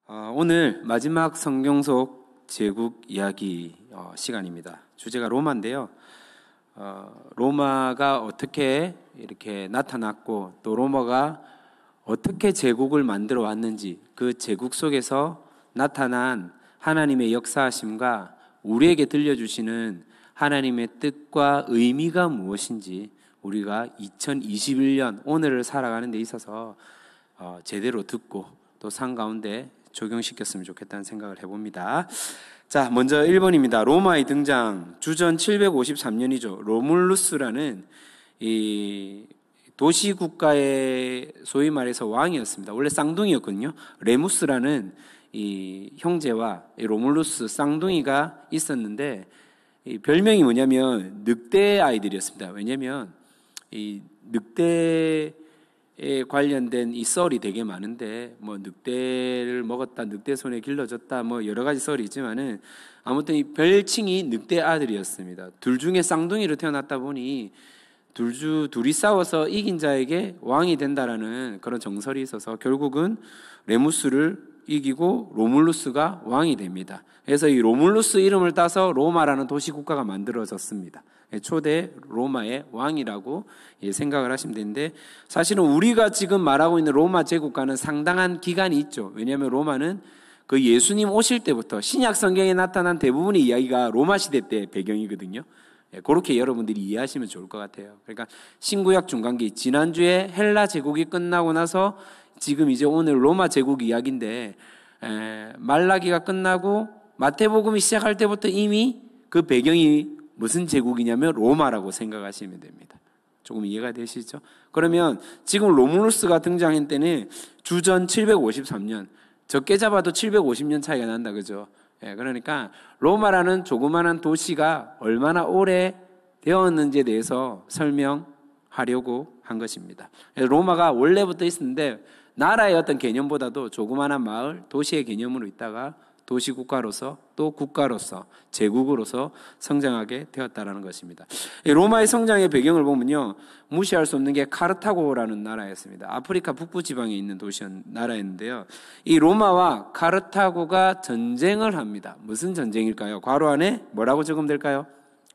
오늘 마지막 성경 속 제국 이야기 시간입니다. 주제가 로마인데요. 로마가 어떻게 이렇게 나타났고 또 로마가 어떻게 제국을 만들어 왔는지, 그 제국 속에서 나타난 하나님의 역사하심과 우리에게 들려주시는 하나님의 뜻과 의미가 무엇인지 우리가 2021년 오늘을 살아가는 데 있어서 제대로 듣고 또 삶 가운데 적용시켰으면 좋겠다는 생각을 해봅니다. 자, 먼저 1번입니다. 로마의 등장. 주전 753년이죠. 로물루스라는 이 도시국가의 소위 말해서 왕이었습니다. 원래 쌍둥이였거든요. 레무스라는 이 형제와 이 로물루스 쌍둥이가 있었는데, 이 별명이 뭐냐면 늑대 아이들이었습니다. 왜냐면 이 늑대에 관련된 이 썰이 되게 많은데, 뭐 늑대를 먹었다, 늑대 손에 길러졌다, 뭐 여러 가지 썰이 있지만은 아무튼 이 별칭이 늑대 아들이었습니다. 둘 중에 쌍둥이로 태어났다 보니 둘이 싸워서 이긴 자에게 왕이 된다라는 그런 정설이 있어서 결국은 레무스를 이기고 로물루스가 왕이 됩니다. 그래서 이 로물루스 이름을 따서 로마라는 도시국가가 만들어졌습니다. 초대 로마의 왕이라고 생각을 하시면 되는데, 사실은 우리가 지금 말하고 있는 로마 제국가는 상당한 기간이 있죠. 왜냐하면 로마는 그 예수님 오실 때부터 신약 성경에 나타난 대부분의 이야기가 로마 시대 때 배경이거든요. 그렇게 여러분들이 이해하시면 좋을 것 같아요. 그러니까 신구약 중간기, 지난주에 헬라 제국이 끝나고 나서 지금 이제 오늘 로마 제국 이야기인데, 말라기가 끝나고 마태복음이 시작할 때부터 이미 그 배경이 무슨 제국이냐면 로마라고 생각하시면 됩니다. 조금 이해가 되시죠? 그러면 지금 로물루스가 등장한 때는 주전 753년, 적게 잡아도 750년 차이가 난다, 그죠? 그러니까 로마라는 조그마한 도시가 얼마나 오래 되었는지에 대해서 설명하려고 한 것입니다. 로마가 원래부터 있었는데 나라의 어떤 개념보다도 조그마한 마을, 도시의 개념으로 있다가 도시국가로서 또 국가로서 제국으로서 성장하게 되었다라는 것입니다. 로마의 성장의 배경을 보면요, 무시할 수 없는 게 카르타고라는 나라였습니다. 아프리카 북부 지방에 있는 나라였는데요. 이 로마와 카르타고가 전쟁을 합니다. 무슨 전쟁일까요? 괄호 안에 뭐라고 적으면 될까요?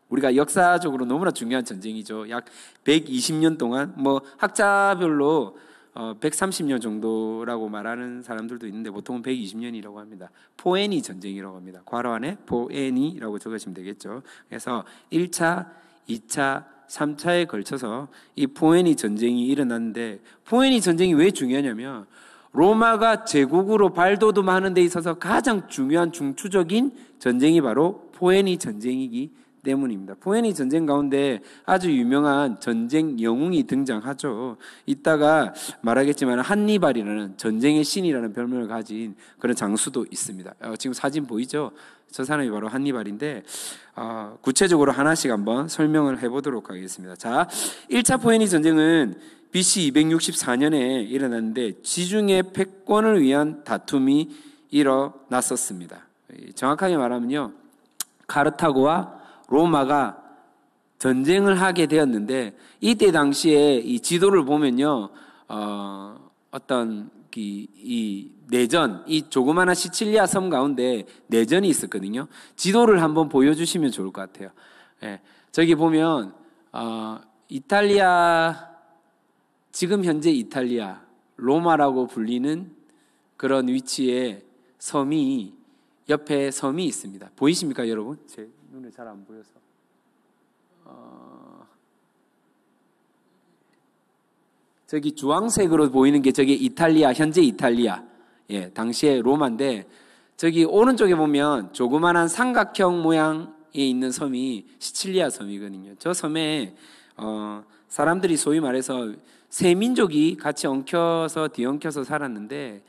우리가 역사적으로 너무나 중요한 전쟁이죠. 약 120년 동안, 뭐 학자별로 130년 정도라고 말하는 사람들도 있는데 보통은 120년이라고 합니다. 포에니 전쟁이라고 합니다. 괄호 안에 포에니라고 적으시면 되겠죠. 그래서 1차, 2차, 3차에 걸쳐서 이 포에니 전쟁이 일어났는데, 포에니 전쟁이 왜 중요하냐면 로마가 제국으로 발돋움하는 데 있어서 가장 중요한 중추적인 전쟁이 바로 포에니 전쟁이기 때문입니다. 포에니 전쟁 가운데 아주 유명한 전쟁 영웅이 등장하죠. 이따가 말하겠지만 한니발이라는 전쟁의 신이라는 별명을 가진 그런 장수도 있습니다. 지금 사진 보이죠? 저 사람이 바로 한니발인데, 구체적으로 하나씩 한번 설명을 해보도록 하겠습니다. 자, 1차 포에니 전쟁은 BC 264년에 일어났는데 지중해 패권을 위한 다툼이 일어났었습니다. 정확하게 말하면요, 카르타고와 로마가 전쟁을 하게 되었는데, 이때 당시에 이 지도를 보면요, 어떤 이 내전, 이 조그마한 시칠리아 섬 가운데 내전이 있었거든요. 지도를 한번 보여주시면 좋을 것 같아요. 저기 보면 이탈리아, 지금 현재 이탈리아, 로마라고 불리는 그런 위치에 섬이, 옆에 섬이 있습니다. 보이십니까, 여러분? 제 눈에 잘 안 보여서. 저기 주황색으로 보이는 게 저게 이탈리아, 현재 이탈리아. 당시에 로마인데, 저기 오른쪽에 보면 조그만한 삼각형 모양에 있는 섬이 시칠리아 섬이거든요. 저 섬에 사람들이 소위 말해서 세 민족이 같이 엉켜서 뒤엉켜서 살았는데,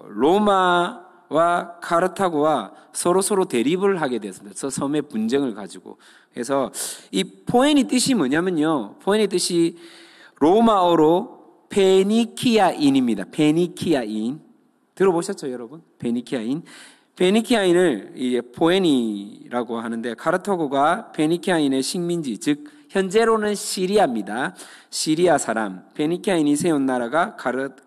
로마와 카르타고와 서로 대립을 하게 됐습니다. 저 섬의 분쟁을 가지고. 그래서 이 포에니 뜻이 뭐냐면요, 포에니 뜻이 로마어로 페니키아인입니다. 페니키아인. 들어보셨죠, 여러분? 페니키아인. 페니키아인을 이제 포에니라고 하는데, 카르타고가 페니키아인의 식민지, 즉 현재로는 시리아입니다. 시리아 사람, 페니키아인이 세운 나라가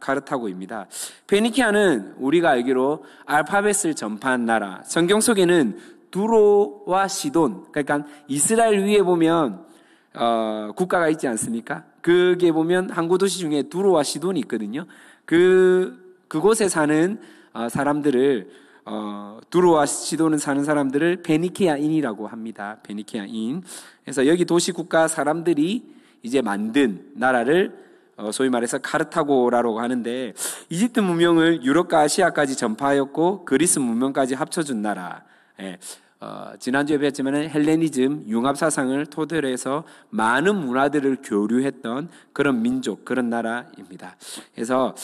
카르타고입니다. 페니키아는 우리가 알기로 알파벳을 전파한 나라, 성경 속에는 두로와 시돈, 그러니까 이스라엘 위에 보면 국가가 있지 않습니까? 그게 보면 항구 도시 중에 두로와 시돈이 있거든요. 그곳에 사는 사람들을 두로와 시돈은 사는 사람들을 페니키아인이라고 합니다. 페니키아인. 그래서 여기 도시 국가 사람들이 이제 만든 나라를 소위 말해서 카르타고라고 하는데, 이집트 문명을 유럽과 아시아까지 전파하였고 그리스 문명까지 합쳐준 나라. 예. 지난주에 배웠지만 헬레니즘, 융합 사상을 토대로 해서 많은 문화들을 교류했던 그런 민족, 그런 나라입니다. 그래서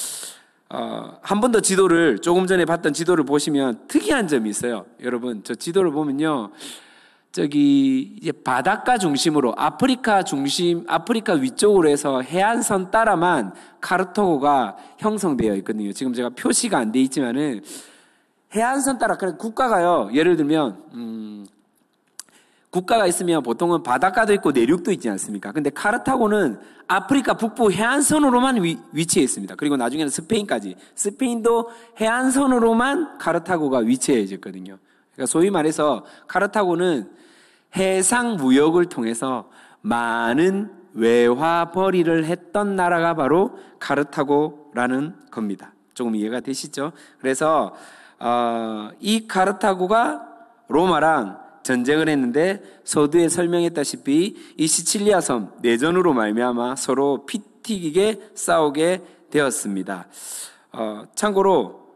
한 번 더 지도를, 조금 전에 봤던 지도를 보시면 특이한 점이 있어요. 여러분, 저 지도를 보면요, 저기 이제 바닷가 중심으로 아프리카 위쪽으로 해서 해안선 따라만 카르타고가 형성되어 있거든요. 지금 제가 표시가 안 돼 있지만은 해안선 따라, 그래 국가가요, 예를 들면 국가가 있으면 보통은 바닷가도 있고 내륙도 있지 않습니까? 근데 카르타고는 아프리카 북부 해안선으로만 위치해 있습니다. 그리고 나중에는 스페인까지, 스페인도 해안선으로만 카르타고가 위치해 있거든요. 그러니까 소위 말해서 카르타고는 해상 무역을 통해서 많은 외화벌이를 했던 나라가 바로 카르타고라는 겁니다. 조금 이해가 되시죠? 그래서 이 카르타고가 로마랑 전쟁을 했는데 서두에 설명했다시피 이 시칠리아 섬 내전으로 말미암아 서로 피 튀기게 싸우게 되었습니다. 참고로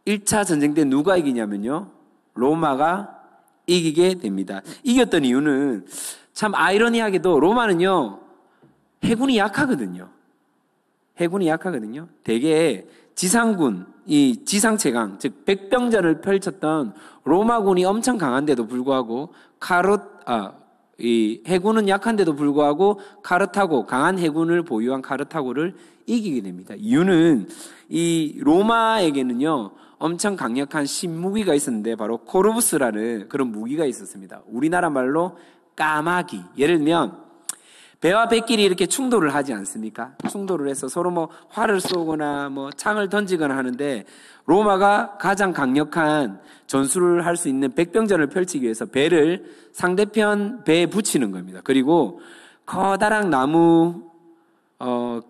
1차 전쟁 때 누가 이기냐면요, 로마가 이기게 됩니다. 이겼던 이유는 참 아이러니하게도 로마는요, 해군이 약하거든요. 대개 지상군, 이 지상체강, 즉 백병전을 펼쳤던 로마군이 엄청 강한데도 불구하고 이 해군은 약한데도 불구하고 카르타고, 강한 해군을 보유한 카르타고를 이기게 됩니다. 이유는 이 로마에게는요, 엄청 강력한 신무기가 있었는데 바로 코르부스라는 그런 무기가 있었습니다. 우리나라 말로 까마귀. 예를 들면 배와 배끼리 이렇게 충돌을 하지 않습니까? 충돌을 해서 서로 뭐 활을 쏘거나 뭐 창을 던지거나 하는데, 로마가 가장 강력한 전술을 할 수 있는 백병전을 펼치기 위해서 배를 상대편 배에 붙이는 겁니다. 그리고 커다란 나무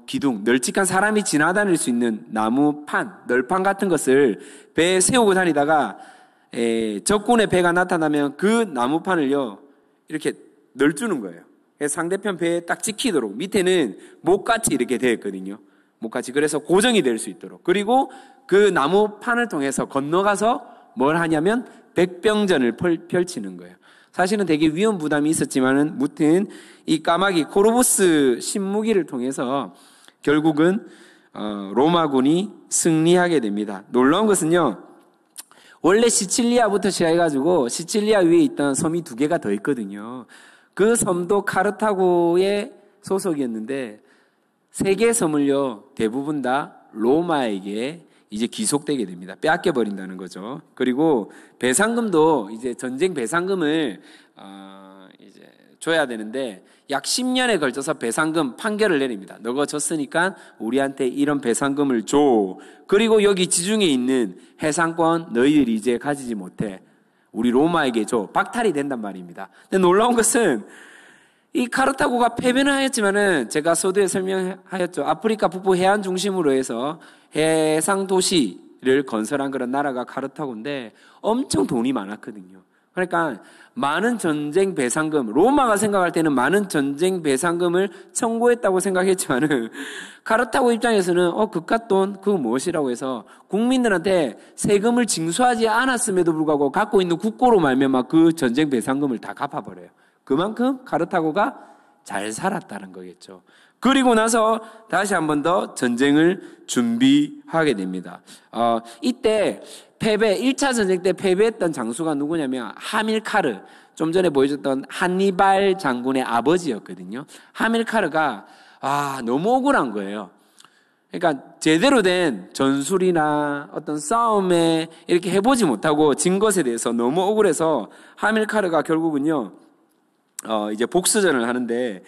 기둥, 널찍한 사람이 지나다닐 수 있는 나무판, 널판 같은 것을 배에 세우고 다니다가 적군의 배가 나타나면 그 나무판을요, 이렇게 널주는 거예요. 상대편 배에 딱 찍히도록. 밑에는 목같이 이렇게 되어 있거든요. 목같이. 그래서 고정이 될 수 있도록. 그리고 그 나무판을 통해서 건너가서 뭘 하냐면 백병전을 펼치는 거예요. 사실은 되게 위험 부담이 있었지만은 무튼 이 까마귀 코르부스 신무기를 통해서 결국은 로마군이 승리하게 됩니다. 놀라운 것은요, 원래 시칠리아부터 시작해가지고 시칠리아 위에 있던 섬이 2개가 더 있거든요. 그 섬도 카르타고의 소속이었는데 3개의 섬을요, 대부분 다 로마에게 이제 귀속되게 됩니다. 빼앗겨버린다는 거죠. 그리고 배상금도 이제 전쟁 배상금을 이제 줘야 되는데 약 10년에 걸쳐서 배상금 판결을 내립니다. 너가 졌으니까 우리한테 이런 배상금을 줘. 그리고 여기 지중해 있는 해상권 너희들이 이제 가지지 못해. 우리 로마에게 줘. 박탈이 된단 말입니다. 근데 놀라운 것은 이 카르타고가 패배는 하였지만은 제가 서두에 설명하였죠. 아프리카 북부 해안 중심으로 해서 해상 도시를 건설한 그런 나라가 카르타고인데 엄청 돈이 많았거든요. 그러니까 많은 전쟁 배상금, 로마가 생각할 때는 많은 전쟁 배상금을 청구했다고 생각했지만은 카르타고 입장에서는 그깟 돈 그거 무엇이라고 해서 국민들한테 세금을 징수하지 않았음에도 불구하고 갖고 있는 국고로 말미암아 그 전쟁 배상금을 다 갚아버려요. 그만큼 카르타고가 잘 살았다는 거겠죠. 그리고 나서 다시 한 번 더 전쟁을 준비하게 됩니다. 이때 1차 전쟁 때 패배했던 장수가 누구냐면 하밀카르, 좀 전에 보여줬던 한니발 장군의 아버지였거든요. 하밀카르가 너무 억울한 거예요. 그러니까 제대로 된 전술이나 어떤 싸움에 이렇게 해보지 못하고 진 것에 대해서 너무 억울해서 하밀카르가 결국은요, 이제 복수전을 하는데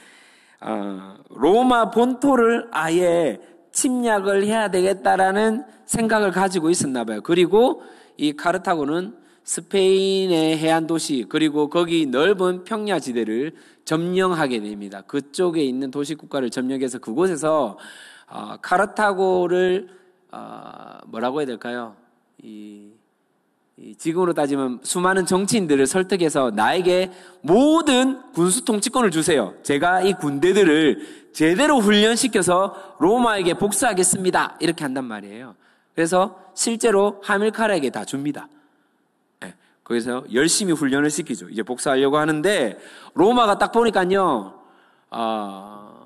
로마 본토를 아예 침략을 해야 되겠다라는 생각을 가지고 있었나 봐요. 그리고 이 카르타고는 스페인의 해안 도시 그리고 거기 넓은 평야지대를 점령하게 됩니다. 그쪽에 있는 도시 국가를 점령해서 그곳에서 카르타고를 뭐라고 해야 될까요? 지금으로 따지면 수많은 정치인들을 설득해서 나에게 모든 군수 통치권을 주세요. 제가 이 군대들을 제대로 훈련시켜서 로마에게 복수하겠습니다. 이렇게 한단 말이에요. 그래서 실제로 하밀카르에게 다 줍니다. 네, 거기서 열심히 훈련을 시키죠. 이제 복수하려고 하는데 로마가 딱 보니까요.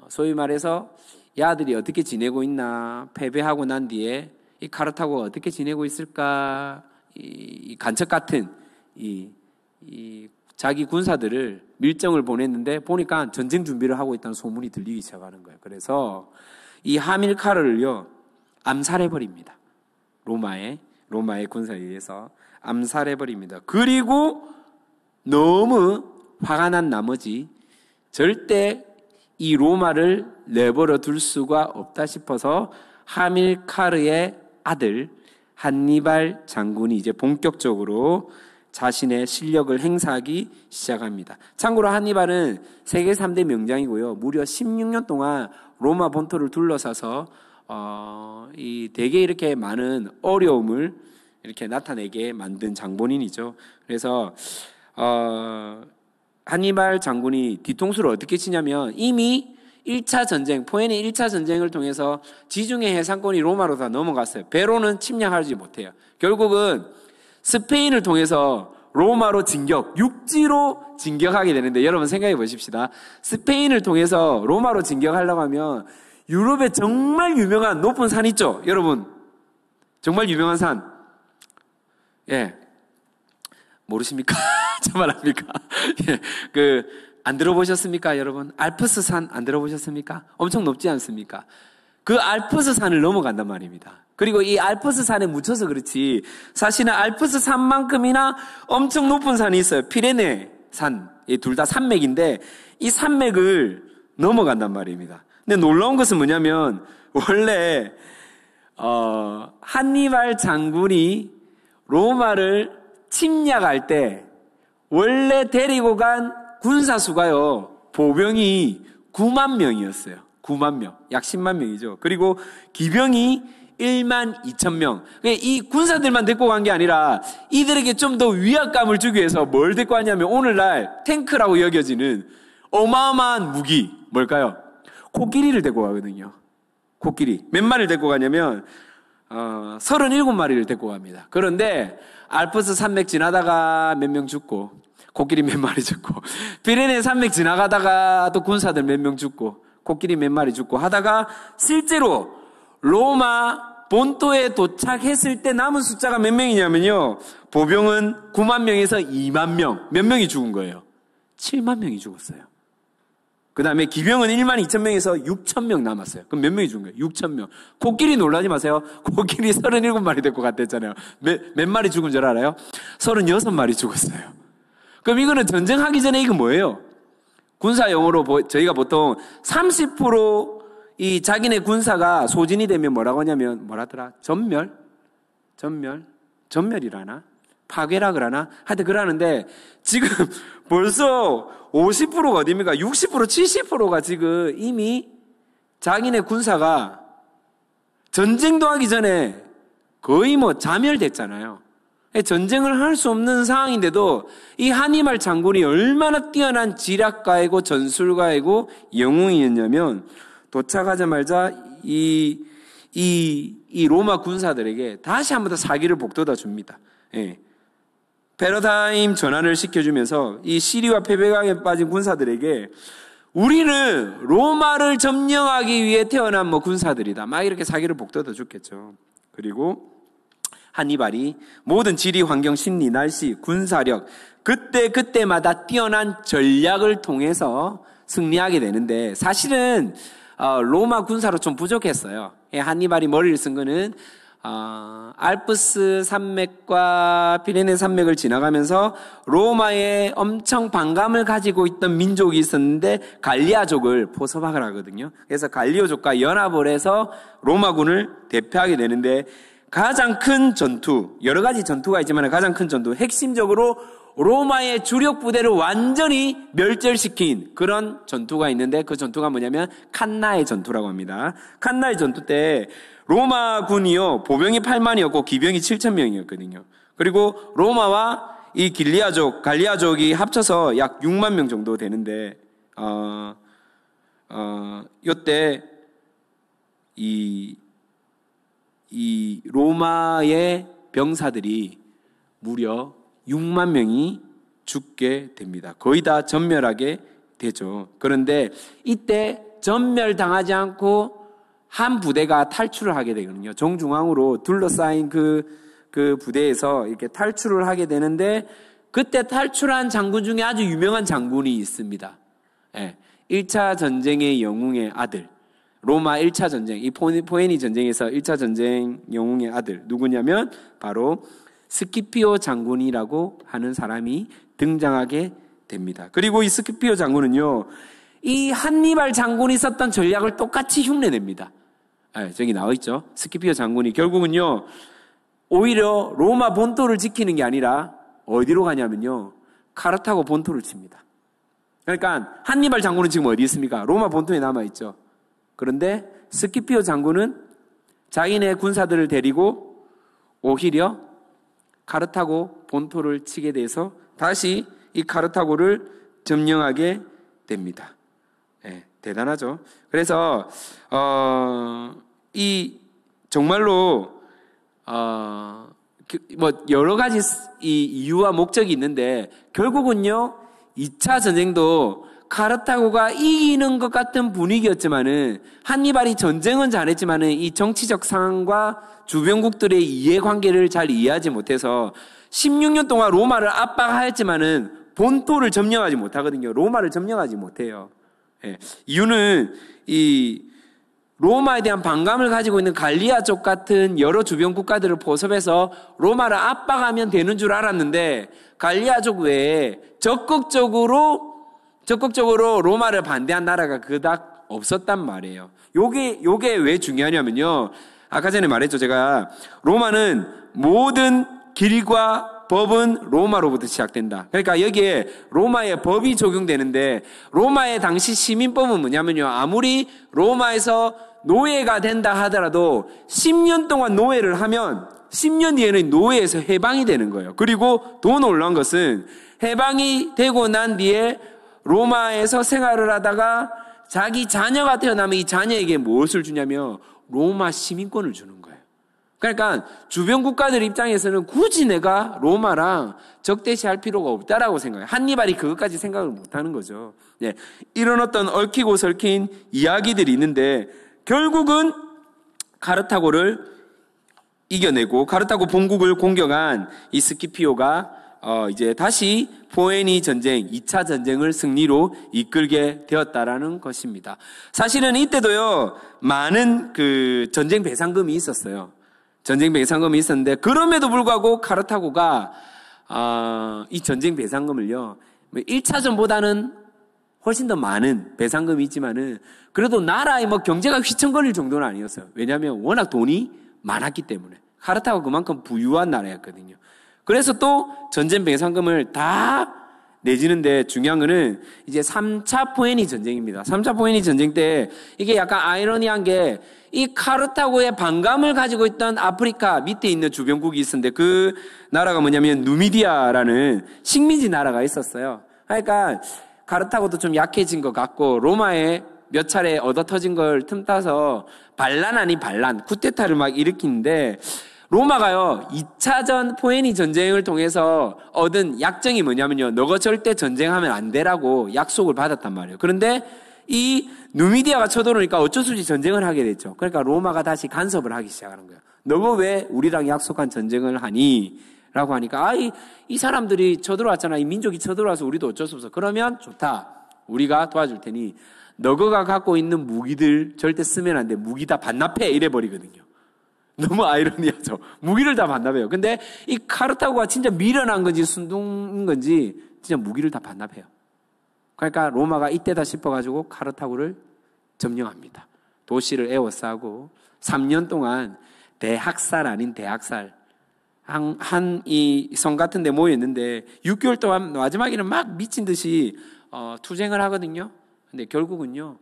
소위 말해서 야들이 어떻게 지내고 있나 패배하고 난 뒤에 이 카르타고가 어떻게 지내고 있을까 이 간첩 같은 이 자기 군사들을 밀정을 보냈는데 보니까 전쟁 준비를 하고 있다는 소문이 들리기 시작하는 거예요. 그래서 이 하밀카르를요 암살해 버립니다. 로마의 군사에 의해서 암살해 버립니다. 그리고 너무 화가 난 나머지 절대 이 로마를 내버려 둘 수가 없다 싶어서 하밀카르의 아들 한니발 장군이 이제 본격적으로 자신의 실력을 행사하기 시작합니다. 참고로 한니발은 세계 3대 명장이고요. 무려 16년 동안 로마 본토를 둘러싸서 되게 이렇게 많은 어려움을 이렇게 나타내게 만든 장본인이죠. 그래서 한니발 장군이 뒤통수를 어떻게 치냐면 이미 1차 전쟁, 포에네 1차 전쟁을 통해서 지중해 해상권이 로마로 다 넘어갔어요. 배로는 침략하지 못해요. 결국은 스페인을 통해서 로마로 육지로 진격하게 되는데 여러분 생각해 보십시다. 스페인을 통해서 로마로 진격하려고 하면 유럽에 정말 유명한 높은 산 있죠? 여러분 정말 유명한 산 모르십니까? 정말 압니까? 안 들어보셨습니까, 여러분? 알프스 산 안 들어보셨습니까? 엄청 높지 않습니까? 그 알프스 산을 넘어간단 말입니다. 그리고 이 알프스 산에 묻혀서 그렇지 사실은 알프스 산만큼이나 엄청 높은 산이 있어요. 피레네 산. 이 둘 다 산맥인데 이 산맥을 넘어간단 말입니다. 근데 놀라운 것은 뭐냐면 원래 한니발 장군이 로마를 침략할 때 원래 데리고 간 군사수가요, 보병이 9만 명이었어요. 9만 명. 약 10만 명이죠. 그리고 기병이 1만 2천 명. 이 군사들만 데리고 간 게 아니라 이들에게 좀 더 위압감을 주기 위해서 뭘 데리고 왔냐면 오늘날 탱크라고 여겨지는 어마어마한 무기. 뭘까요? 코끼리를 데리고 가거든요. 코끼리. 몇 마리를 데리고 가냐면 37마리를 데리고 갑니다. 그런데 알프스 산맥 지나다가 몇 명 죽고 코끼리 몇 마리 죽고 피레네 산맥 지나가다가 또 군사들 몇 명 죽고 코끼리 몇 마리 죽고 하다가 실제로 로마 본토에 도착했을 때 남은 숫자가 몇 명이냐면요. 보병은 9만 명에서 2만 명. 몇 명이 죽은 거예요? 7만 명이 죽었어요. 그 다음에 기병은 1만 2천 명에서 6천 명 남았어요. 그럼 몇 명이 죽은 거예요? 6천 명. 코끼리 놀라지 마세요. 코끼리 37마리 데리고 갔댔잖아요. 몇 마리 죽은 줄 알아요? 36마리 죽었어요. 그럼 이거는 전쟁하기 전에 이거 뭐예요? 군사 용어로 저희가 보통 30% 이 자기네 군사가 소진이 되면 뭐라고 하냐면 뭐라더라? 전멸이라나? 파괴라 그러나? 하여튼 그러는데 지금 벌써 50%가 어딥니까? 60%, 70%가 지금 이미 자기네 군사가 전쟁도 하기 전에 거의 자멸됐잖아요. 전쟁을 할 수 없는 상황인데도 이 한니발 장군이 얼마나 뛰어난 지략가이고 전술가이고 영웅이었냐면 도착하자마자 이 로마 군사들에게 다시 한 번 더 사기를 북돋아 줍니다. 패러다임 전환을 시켜주면서 이 시리와 패배강에 빠진 군사들에게 우리는 로마를 점령하기 위해 태어난 군사들이다. 막 이렇게 사기를 북돋아 줬겠죠. 그리고 한니발이 모든 지리, 환경, 심리, 날씨, 군사력 그때마다 뛰어난 전략을 통해서 승리하게 되는데 사실은 로마 군사로 좀 부족했어요. 한니발이 머리를 쓴 거는 알프스 산맥과 피레네 산맥을 지나가면서 로마에 엄청 반감을 가지고 있던 민족이 있었는데 갈리아족을 포섭하게 하거든요. 그래서 갈리오족과 연합을 해서 로마군을 대표하게 되는데 가장 큰 전투, 여러 가지 전투가 있지만 가장 큰 전투, 핵심적으로 로마의 주력 부대를 완전히 멸절시킨 그런 전투가 있는데 그 전투가 뭐냐면 칸나의 전투라고 합니다. 칸나의 전투 때 로마군이요, 보병이 8만이었고 기병이 7,000명이었거든요. 그리고 로마와 이 갈리아족이 합쳐서 약 6만 명 정도 되는데, 이때 이 로마의 병사들이 무려 6만 명이 죽게 됩니다. 거의 다 전멸하게 되죠. 그런데 이때 전멸당하지 않고 한 부대가 탈출을 하게 되거든요. 정중앙으로 둘러싸인 그 부대에서 이렇게 탈출을 하게 되는데 그때 탈출한 장군 중에 아주 유명한 장군이 있습니다. 1차 전쟁의 영웅의 아들, 로마 1차 전쟁, 이 포에니 전쟁에서 1차 전쟁 영웅의 아들 누구냐면 바로 스키피오 장군이라고 하는 사람이 등장하게 됩니다. 그리고 이 스키피오 장군은요, 이 한니발 장군이 썼던 전략을 똑같이 흉내냅니다. 저기 나와 있죠. 스키피오 장군이 결국은요, 오히려 로마 본토를 지키는 게 아니라 어디로 가냐면요, 카르타고 본토를 칩니다. 그러니까 한니발 장군은 지금 어디 있습니까? 로마 본토에 남아 있죠. 그런데 스키피오 장군은 자기네 군사들을 데리고 오히려 카르타고 본토를 치게 돼서 다시 이 카르타고를 점령하게 됩니다. 대단하죠. 그래서 이 정말로 뭐 여러 가지 이 이유와 목적이 있는데 결국은요 2차 전쟁도 카르타고가 이기는 것 같은 분위기였지만은 한니발이 전쟁은 잘했지만은 이 정치적 상황과 주변국들의 이해관계를 잘 이해하지 못해서 16년 동안 로마를 압박하였지만은 본토를 점령하지 못하거든요. 로마를 점령하지 못해요. 이유는 이 로마에 대한 반감을 가지고 있는 갈리아 쪽 같은 여러 주변 국가들을 포섭해서 로마를 압박하면 되는 줄 알았는데 갈리아족 외에 적극적으로 로마를 반대한 나라가 그닥 없었단 말이에요. 요게 왜 중요하냐면요. 아까 전에 말했죠. 제가 로마는 모든 길과 법은 로마로부터 시작된다. 그러니까 여기에 로마의 법이 적용되는데 로마의 당시 시민법은 뭐냐면요. 아무리 로마에서 노예가 된다 하더라도 10년 동안 노예를 하면 10년 뒤에는 노예에서 해방이 되는 거예요. 그리고 더 놀라운 것은 해방이 되고 난 뒤에 로마에서 생활을 하다가 자기 자녀가 태어나면 이 자녀에게 무엇을 주냐면 로마 시민권을 주는 거예요. 그러니까 주변 국가들 입장에서는 굳이 내가 로마랑 적대시할 필요가 없다라고 생각해요. 한니발이 그것까지 생각을 못하는 거죠. 이런 어떤 얽히고 설킨 이야기들이 있는데 결국은 카르타고를 이겨내고 카르타고 본국을 공격한 이 스키피오가 이제 다시 포에니 전쟁, 2차 전쟁을 승리로 이끌게 되었다라는 것입니다. 사실은 이때도요, 많은 그 전쟁 배상금이 있었어요. 전쟁 배상금이 있었는데, 그럼에도 불구하고 카르타고가, 이 전쟁 배상금을요, 1차전보다는 훨씬 더 많은 배상금이 있지만은, 그래도 나라의 뭐 경제가 휘청거릴 정도는 아니었어요. 왜냐하면 워낙 돈이 많았기 때문에. 카르타고가 그만큼 부유한 나라였거든요. 그래서 또 전쟁 배상금을 다 내지는데 중요한 거는 이제 3차 포에니 전쟁입니다. 3차 포에니 전쟁 때 이게 약간 아이러니한 게 이 카르타고의 반감을 가지고 있던 아프리카 밑에 있는 주변국이 있었는데 그 나라가 뭐냐면 누미디아라는 식민지 나라가 있었어요. 그러니까 카르타고도 좀 약해진 것 같고 로마에 몇 차례 얻어터진 걸 틈타서 반란 아닌 반란, 쿠데타를 막 일으키는데 로마가요, 2차전 포에니 전쟁을 통해서 얻은 약정이 뭐냐면요, 너가 절대 전쟁하면 안 되라고 약속을 받았단 말이에요. 그런데 이 누미디아가 쳐들어오니까 어쩔 수 없이 전쟁을 하게 됐죠. 그러니까 로마가 다시 간섭을 하기 시작하는 거예요. 너가 왜 우리랑 약속한 전쟁을 하니? 라고 하니까, 이 사람들이 쳐들어왔잖아. 이 민족이 쳐들어와서 우리도 어쩔 수 없어. 그러면 좋다. 우리가 도와줄 테니, 너가 갖고 있는 무기들 절대 쓰면 안 돼. 무기 다 반납해. 이래버리거든요. 너무 아이러니하죠. 무기를 다 반납해요. 근데 이 카르타고가 진짜 미련한 건지 순둥인 건지 진짜 무기를 다 반납해요. 그러니까 로마가 이때다 싶어가지고 카르타고를 점령합니다. 도시를 에워싸고 3년 동안 대학살 아닌 대학살 이 성 같은 데 모였는데 6개월 동안 마지막에는 막 미친 듯이 투쟁을 하거든요. 근데 결국은요,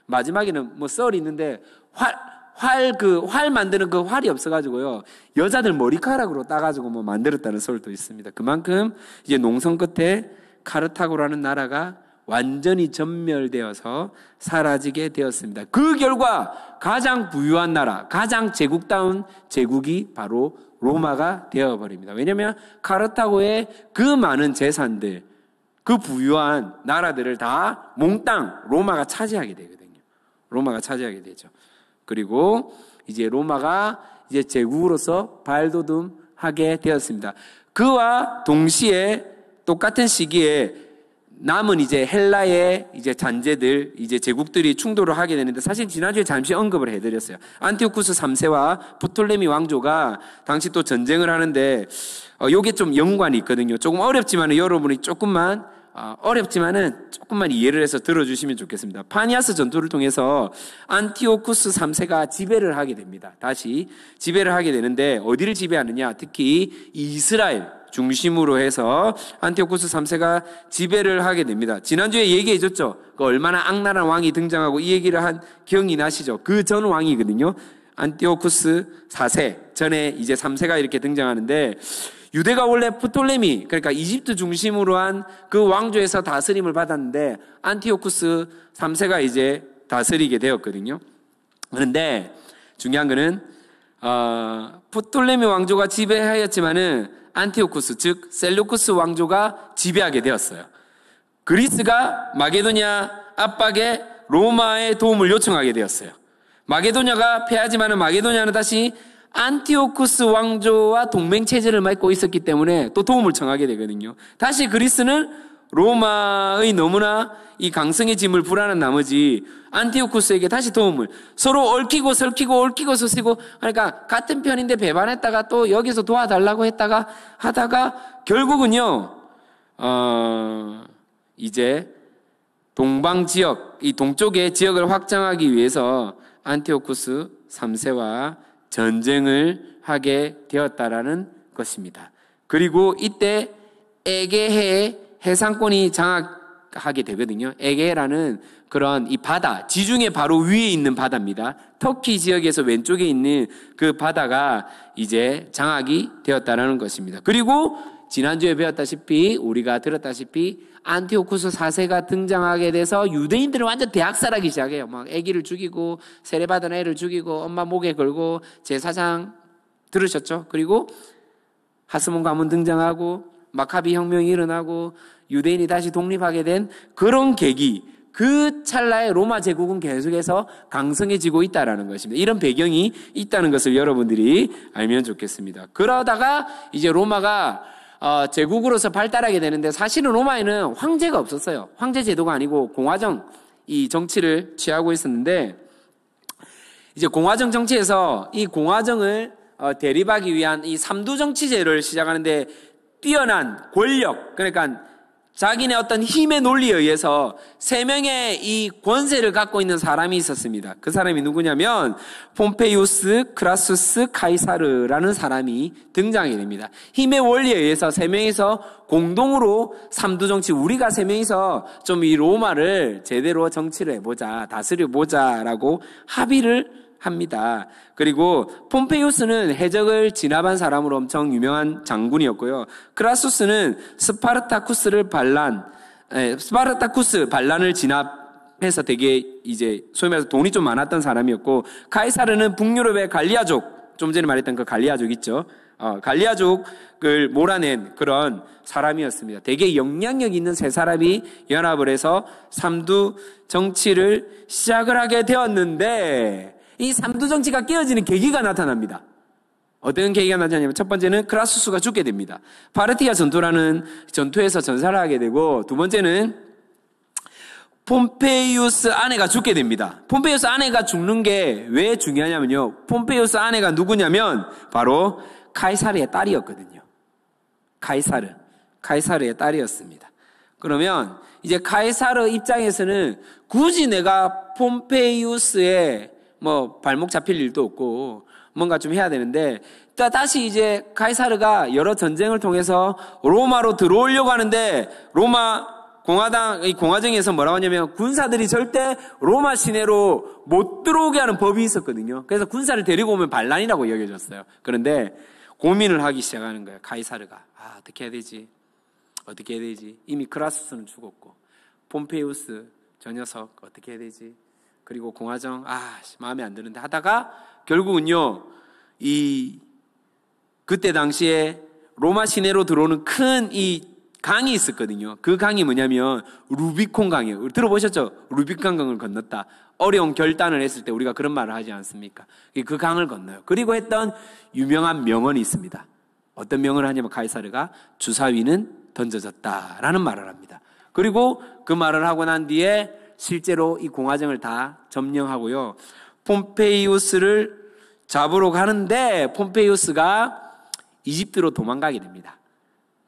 마지막에는 뭐 썰이 있는데 활 만드는 그 활이 없어가지고요, 여자들 머리카락으로 따가지고 뭐 만들었다는 썰도 있습니다. 그만큼 이제 농성 끝에 카르타고라는 나라가 완전히 전멸되어서 사라지게 되었습니다. 그 결과 가장 부유한 나라, 가장 제국다운 제국이 바로 로마가 되어버립니다. 왜냐하면 카르타고의 그 많은 재산들, 그 부유한 나라들을 다 몽땅 로마가 차지하게 되거든요. 로마가 차지하게 되죠. 그리고 이제 로마가 이제 제국으로서 발돋움하게 되었습니다. 그와 동시에 똑같은 시기에 남은 이제 헬라의 이제 잔재들, 이제 제국들이 충돌을 하게 되는데, 사실 지난주에 잠시 언급을 해드렸어요. 안티오쿠스 3세와 프톨레미 왕조가 당시 또 전쟁을 하는데, 요게 좀 연관이 있거든요. 조금 어렵지만은 여러분이 조금만 이해를 해서 들어주시면 좋겠습니다. 파니아스 전투를 통해서 안티오쿠스 3세가 지배를 하게 됩니다. 다시 지배를 하게 되는데, 어디를 지배하느냐? 특히 이스라엘 중심으로 해서 안티오쿠스 3세가 지배를 하게 됩니다. 지난주에 얘기해줬죠. 그 얼마나 악랄한 왕이 등장하고 이 얘기를 한 기억이 나시죠? 그 전 왕이거든요. 안티오쿠스 4세 전에 이제 3세가 이렇게 등장하는데, 유대가 원래 프톨레미, 그러니까 이집트 중심으로 한 그 왕조에서 다스림을 받았는데 안티오쿠스 3세가 이제 다스리게 되었거든요. 그런데 중요한 거는 프톨레미 왕조가 지배하였지만은 안티오쿠스, 즉 셀루쿠스 왕조가 지배하게 되었어요. 그리스가 마게도냐 압박에 로마의 도움을 요청하게 되었어요. 마게도냐가 패하지만은 마게도냐는 다시 안티오쿠스 왕조와 동맹 체제를 맺고 있었기 때문에 또 도움을 청하게 되거든요. 다시 그리스는 로마의 너무나 이 강성의 짐을 불안한 나머지 안티오쿠스에게 다시 도움을, 서로 얽히고 설키고 얽히고 서시고, 그러니까 같은 편인데 배반했다가 또 여기서 도와달라고 했다가 하다가 결국은요, 이제 동방 지역, 이 동쪽의 지역을 확장하기 위해서 안티오쿠스 3세와 전쟁을 하게 되었다라는 것입니다. 그리고 이때 에게해 해상권이 장악하게 되거든요. 에게해라는 그런 이 바다, 지중해 바로 위에 있는 바다입니다. 터키 지역에서 왼쪽에 있는 그 바다가 이제 장악이 되었다라는 것입니다. 그리고 지난주에 배웠다시피, 우리가 들었다시피 안티오쿠스 4세가 등장하게 돼서 유대인들은 완전 대학살하기 시작해요. 막 아기를 죽이고 세례받은 애를 죽이고 엄마 목에 걸고, 제사장 들으셨죠? 그리고 하스몬 가문 등장하고 마카비 혁명이 일어나고 유대인이 다시 독립하게 된 그런 계기, 그 찰나에 로마 제국은 계속해서 강성해지고 있다는 것입니다. 이런 배경이 있다는 것을 여러분들이 알면 좋겠습니다. 그러다가 이제 로마가 제국으로서 발달하게 되는데, 사실은 로마에는 황제가 없었어요. 황제 제도가 아니고 공화정, 이 정치를 취하고 있었는데, 이제 공화정 정치에서 이 공화정을 대립하기 위한 이 삼두정치제를 시작하는데, 뛰어난 권력, 그러니까 자기네 어떤 힘의 논리에 의해서 3명의 이 권세를 갖고 있는 사람이 있었습니다. 그 사람이 누구냐면 폼페이우스, 크라수스, 카이사르라는 사람이 등장하게 됩니다. 힘의 원리에 의해서 3명이서 공동으로 삼두정치, 우리가 3명이서 좀 이 로마를 제대로 정치를 해보자, 다스려보자라고 합의를 합니다. 그리고 폼페이우스는 해적을 진압한 사람으로 엄청 유명한 장군이었고요. 크라수스는 스파르타쿠스 반란을 진압해서 되게 이제 소위 말해서 돈이 좀 많았던 사람이었고, 카이사르는 북유럽의 갈리아족, 좀 전에 말했던 그 갈리아족 있죠. 갈리아족을 몰아낸 그런 사람이었습니다. 되게 영향력 있는 3사람이 연합을 해서 삼두 정치를 시작을 하게 되었는데, 이 삼두 정치가 깨어지는 계기가 나타납니다. 어떤 계기가 나타나냐면, 첫 번째는 크라수스가 죽게 됩니다. 파르티아 전투라는 전투에서 전사를 하게 되고, 두 번째는 폼페이우스 아내가 죽게 됩니다. 폼페이우스 아내가 죽는 게 왜 중요하냐면요. 폼페이우스 아내가 누구냐면 바로 카이사르의 딸이었거든요. 카이사르의 딸이었습니다. 그러면 이제 카이사르 입장에서는 굳이 내가 폼페이우스의 뭐 발목 잡힐 일도 없고 뭔가 좀 해야 되는데 다시 이제 카이사르가 여러 전쟁을 통해서 로마로 들어오려고 하는데 로마 공화정에서 뭐라고 하냐면 군사들이 절대 로마 시내로 못 들어오게 하는 법이 있었거든요. 그래서 군사를 데리고 오면 반란이라고 여겨졌어요. 그런데 고민을 하기 시작하는 거예요. 카이사르가. 어떻게 해야 되지? 이미 크라수스는 죽었고 폼페이우스 저 녀석 어떻게 해야 되지? 그리고 공화정 마음에 안 드는데 하다가 결국은요. 그때 당시에 로마 시내로 들어오는 큰 강이 있었거든요. 그 강이 뭐냐면 루비콘 강이에요. 들어보셨죠? 루비콘 강을 건넜다. 어려운 결단을 했을 때 우리가 그런 말을 하지 않습니까? 그 강을 건너요. 그리고 했던 유명한 명언이 있습니다. 어떤 명언을 하냐면 카이사르가 주사위는 던져졌다라는 말을 합니다. 그리고 그 말을 하고 난 뒤에 실제로 이 공화정을 다 점령하고요. 폼페이우스를 잡으러 가는데 폼페이우스가 이집트로 도망가게 됩니다.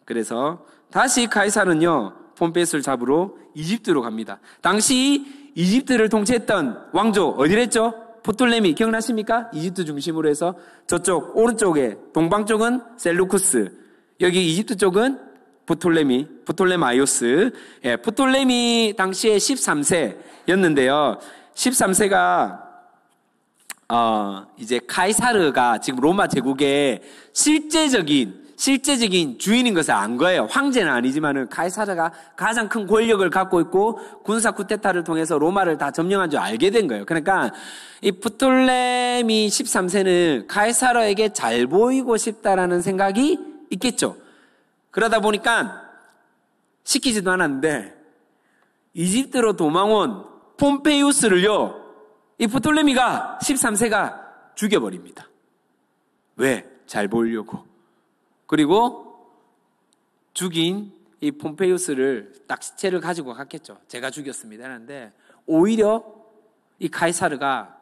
그래서 다시 카이사르는요, 폼페이우스를 잡으러 이집트로 갑니다. 당시 이집트를 통치했던 왕조 어디랬죠? 포톨레미 기억나십니까? 이집트 중심으로 해서 저쪽 오른쪽에 동방 쪽은 셀루쿠스, 여기 이집트 쪽은 포톨레마이오스. 포톨레미 당시에 13세였는데요. 13세가 이제 카이사르가 지금 로마 제국의 실제적인 주인인 것을 안 거예요. 황제는 아니지만은 카이사르가 가장 큰 권력을 갖고 있고 군사 쿠데타를 통해서 로마를 다 점령한 줄 알게 된 거예요. 그러니까 이 프톨레미 13세는 카이사르에게 잘 보이고 싶다라는 생각이 있겠죠. 그러다 보니까 시키지도 않았는데 이집트로 도망온 폼페이우스를요, 이 프톨레미가 13세가 죽여버립니다. 왜? 잘 보이려고. 그리고 죽인 이 폼페이우스를 딱 시체를 가지고 갔겠죠. 제가 죽였습니다. 하는데 오히려 이 카이사르가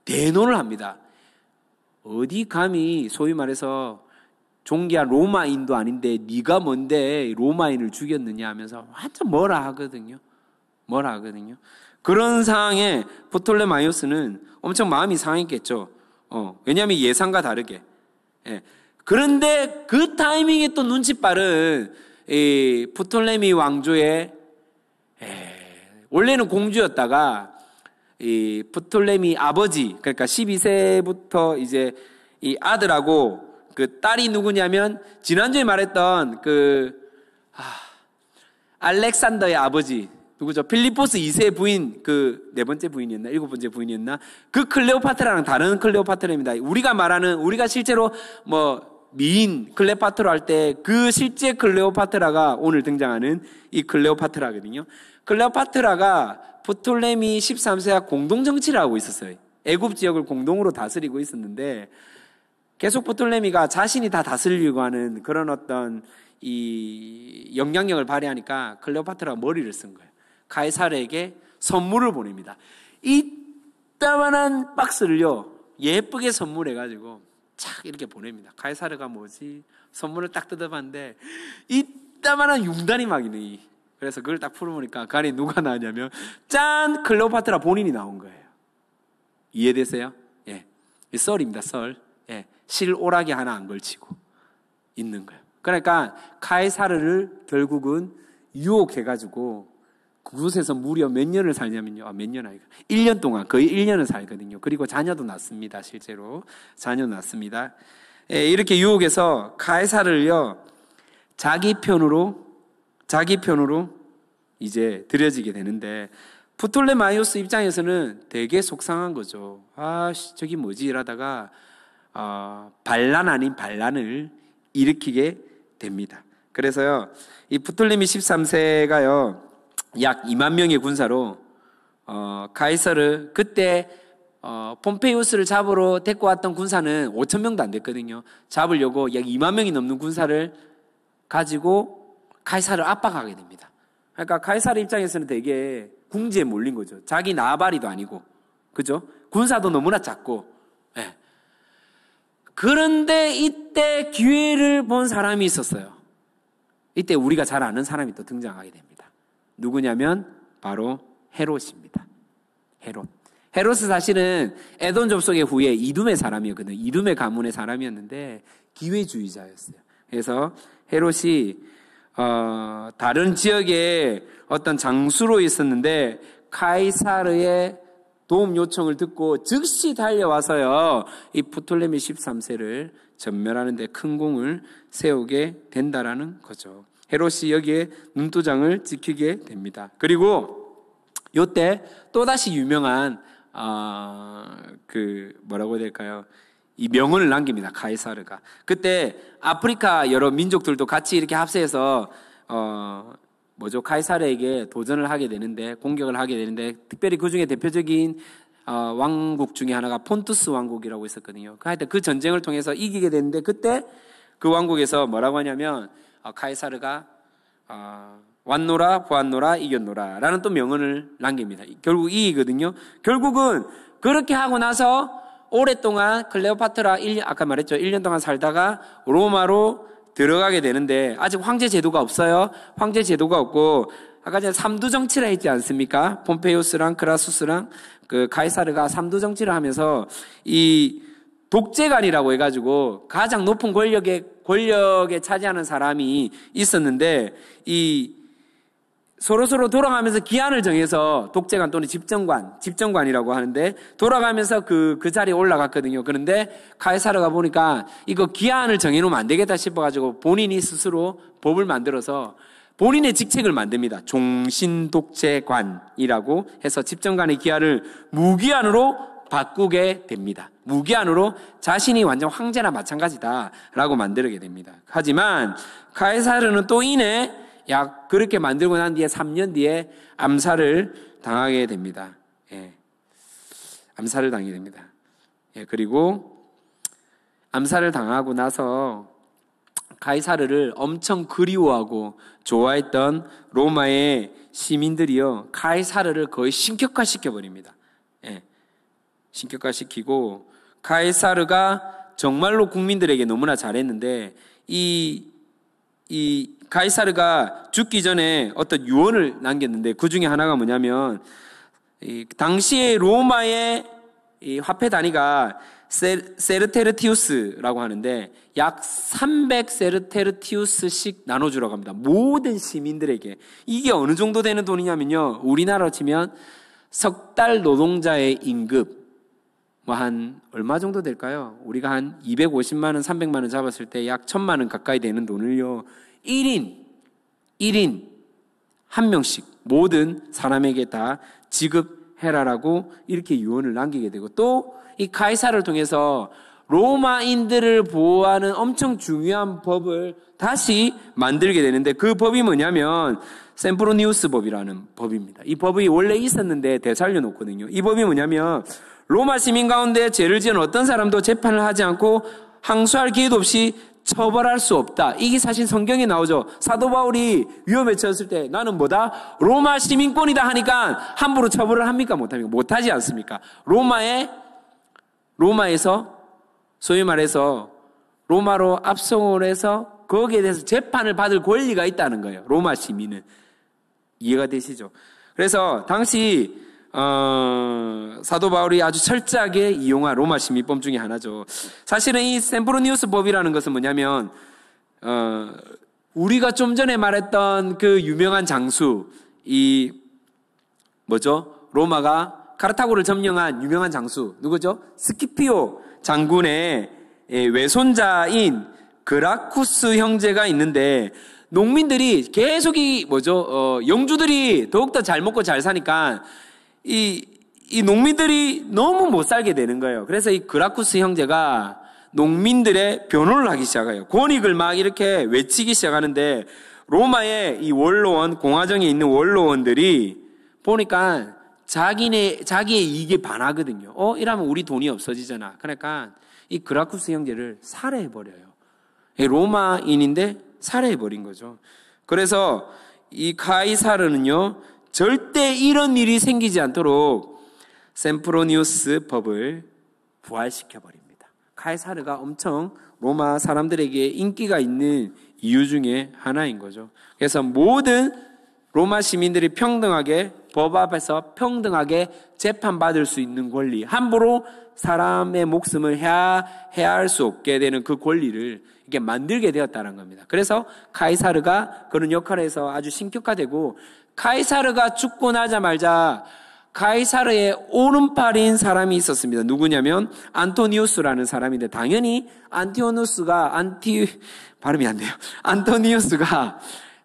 대노를 합니다. 어디 감히 소위 말해서 존귀한 로마인도 아닌데 네가 뭔데 로마인을 죽였느냐 하면서 완전 뭐라 하거든요. 그런 상황에 프톨레마이오스는 엄청 마음이 상했겠죠. 왜냐하면 예상과 다르게. 그런데 그 타이밍에 또 눈치 빠른 이 프톨레미 왕조의 원래는 공주였다가 이 프톨레미 아버지, 그러니까 12세부터 이제 이 아들하고 그 딸이 누구냐면 지난주에 말했던 알렉산더의 아버지 누구죠? 필리포스 2세 부인, 그 네 번째 부인이었나? 일곱 번째 부인이었나? 그 클레오파트라는 다른 클레오파트라입니다. 우리가 실제로 미인 클레오파트라 할 때 그 실제 클레오파트라가 오늘 등장하는 이 클레오파트라거든요. 클레오파트라가 프톨레미 13세와 공동정치를 하고 있었어요. 애굽 지역을 공동으로 다스리고 있었는데 계속 프톨레미가 자신이 다 다스리려고 하는 그런 어떤 이 영향력을 발휘하니까 클레오파트라가 머리를 쓴 거예요. 카이사르에게 선물을 보냅니다. 이따만한 박스를요, 예쁘게 선물해가지고 착 이렇게 보냅니다. 카이사르가 뭐지? 선물을 딱 뜯어봤는데 이따만한 융단이 막 있네. 그래서 그걸 딱 풀어보니까 그 안에 누가 나왔냐면 짠! 클레오파트라 본인이 나온 거예요. 이해되세요? 예, 썰입니다. 썰. 예, 실오라기 하나 안 걸치고 있는 거예요. 그러니까 카이사르를 결국은 유혹해가지고 그곳에서 무려 몇 년을 살냐면요. 몇 년 아니고 1년 동안, 거의 1년을 살거든요. 그리고 자녀도 낳습니다. 실제로 자녀도 낳습니다. 예, 이렇게 유혹해서 카이사르를요, 자기 편으로 이제 들여지게 되는데 프톨레마이오스 입장에서는 되게 속상한 거죠. 저기 뭐지? 이러다가 반란 아닌 반란을 일으키게 됩니다. 그래서요, 이 프톨레미 13세가요, 약 2만 명의 군사로 카이사르, 그때 폼페이우스를 잡으러 데리고 왔던 군사는 5천 명도 안 됐거든요. 잡으려고 약 2만 명이 넘는 군사를 가지고 카이사르를 압박하게 됩니다. 그러니까 카이사르 입장에서는 되게 궁지에 몰린 거죠. 자기 나발이도 아니고, 그죠? 군사도 너무나 작고, 예. 그런데 이때 기회를 본 사람이 있었어요. 이때 우리가 잘 아는 사람이 또 등장하게 됩니다. 누구냐면 바로 헤롯입니다. 헤롯은 사실은 에돔 접속의 후에 이둠의 사람이었거든요. 이둠의 가문의 사람이었는데 기회주의자였어요. 그래서 헤롯이 다른 지역에 어떤 장수로 있었는데 카이사르의 도움 요청을 듣고 즉시 달려와서요, 이 프톨레미 13세를 전멸하는 데 큰 공을 세우게 된다라는 거죠. 헤롯이 여기에 눈도장을 지키게 됩니다. 그리고 요때 또다시 유명한 뭐라고 해야 될까요? 이 명언을 남깁니다. 카이사르가. 그때 아프리카 여러 민족들도 같이 이렇게 합세해서 카이사르에게 도전을 하게 되는데, 공격을 하게 되는데, 특별히 그 중에 대표적인 왕국 중에 하나가 폰투스 왕국이라고 있었거든요. 하여튼 그 전쟁을 통해서 이기게 되는데, 그때 그 왕국에서 뭐라고 하냐면 카이사르가 왔노라 보았노라 이겼노라 라는 또 명언을 남깁니다. 결국 이기거든요. 결국은 그렇게 하고 나서 오랫동안 클레오파트라 아까 말했죠. 1년 동안 살다가 로마로 들어가게 되는데, 아직 황제 제도가 없어요. 황제 제도가 없고, 아까 전에 삼두 정치를 했지 않습니까? 폼페이오스랑 크라수스랑 그 카이사르가 삼두 정치를 하면서 이 독재관이라고 해가지고 가장 높은 권력에 차지하는 사람이 있었는데, 이 서로 돌아가면서 기한을 정해서 독재관 또는 집정관이라고 하는데, 돌아가면서 그 자리에 올라갔거든요. 그런데 카이사르가 보니까 이거 기한을 정해놓으면 안 되겠다 싶어가지고 본인이 스스로 법을 만들어서 본인의 직책을 만듭니다. 종신독재관이라고 해서 집정관의 기한을 무기한으로 바꾸게 됩니다. 무기한으로 자신이 완전 황제나 마찬가지다라고 만들게 됩니다. 하지만 카이사르는 또 이내 그렇게 만들고 난 뒤에 3년 뒤에 암살을 당하게 됩니다. 예. 암살을 당하게 됩니다. 예. 그리고 암살을 당하고 나서 카이사르를 엄청 그리워하고 좋아했던 로마의 시민들이요, 카이사르를 거의 신격화시켜버립니다. 예. 신격화시키고, 카이사르가 정말로 국민들에게 너무나 잘했는데, 이 카이사르가 죽기 전에 어떤 유언을 남겼는데, 그 중에 하나가 뭐냐면, 당시에 로마의 이 화폐 단위가 세르테르티우스라고 하는데, 약 300세르테르티우스씩 나눠주라고 합니다. 모든 시민들에게. 이게 어느 정도 되는 돈이냐면요, 우리나라로 치면 석 달 노동자의 임금, 한 얼마 정도 될까요? 우리가 한 250만 원, 300만 원 잡았을 때 약 1000만 원 가까이 되는 돈을요, 1인 한 명씩 모든 사람에게 다 지급해라라고 이렇게 유언을 남기게 되고, 또 이 카이사르를 통해서 로마인들을 보호하는 엄청 중요한 법을 다시 만들게 되는데, 그 법이 뭐냐면 셈프로니우스 법이라는 법입니다. 이 법이 원래 있었는데 되살려 놓거든요. 이 법이 뭐냐면 로마 시민 가운데 죄를 지은 어떤 사람도 재판을 하지 않고 항소할 기회도 없이 처벌할 수 없다. 이게 사실 성경에 나오죠. 사도 바울이 위험에 처했을 때 나는 뭐다? 로마 시민권이다 하니까 함부로 처벌을 합니까? 못합니까? 못하지 않습니까? 로마에서 소위 말해서 로마로 압송을 해서 거기에 대해서 재판을 받을 권리가 있다는 거예요. 로마 시민은. 이해가 되시죠? 그래서 당시 사도 바울이 아주 철저하게 이용한 로마 시민법 중에 하나죠. 사실은 이 셈프로니우스 법이라는 것은 뭐냐면 우리가 좀 전에 말했던 그 유명한 장수, 로마가 카르타고를 점령한 유명한 장수 누구죠? 스키피오 장군의 외손자인 그라쿠스 형제가 있는데, 농민들이 계속 영주들이 더욱더 잘 먹고 잘 사니까 이 농민들이 너무 못 살게 되는 거예요. 그래서 이 그라쿠스 형제가 농민들의 변호를 하기 시작해요. 권익을 막 이렇게 외치기 시작하는데, 로마의 이 원로원, 공화정에 있는 원로원들이 보니까 자기의 이익에 반하거든요. 이러면 우리 돈이 없어지잖아. 그러니까 이 그라쿠스 형제를 살해해버려요. 로마인인데 살해해버린 거죠. 그래서 이 카이사르는요 절대 이런 일이 생기지 않도록 셈프로니우스 법을 부활시켜 버립니다. 카이사르가 엄청 로마 사람들에게 인기가 있는 이유 중에 하나인 거죠. 그래서 모든 로마 시민들이 평등하게 법 앞에서 평등하게 재판받을 수 있는 권리, 함부로 사람의 목숨을 해할 수 없게 되는 그 권리를 이렇게 만들게 되었다는 겁니다. 그래서 카이사르가 그런 역할을 해서 아주 신격화되고, 카이사르가 죽고 나자마자 카이사르의 오른팔인 사람이 있었습니다. 누구냐면 안토니우스라는 사람인데, 당연히 안토니우스가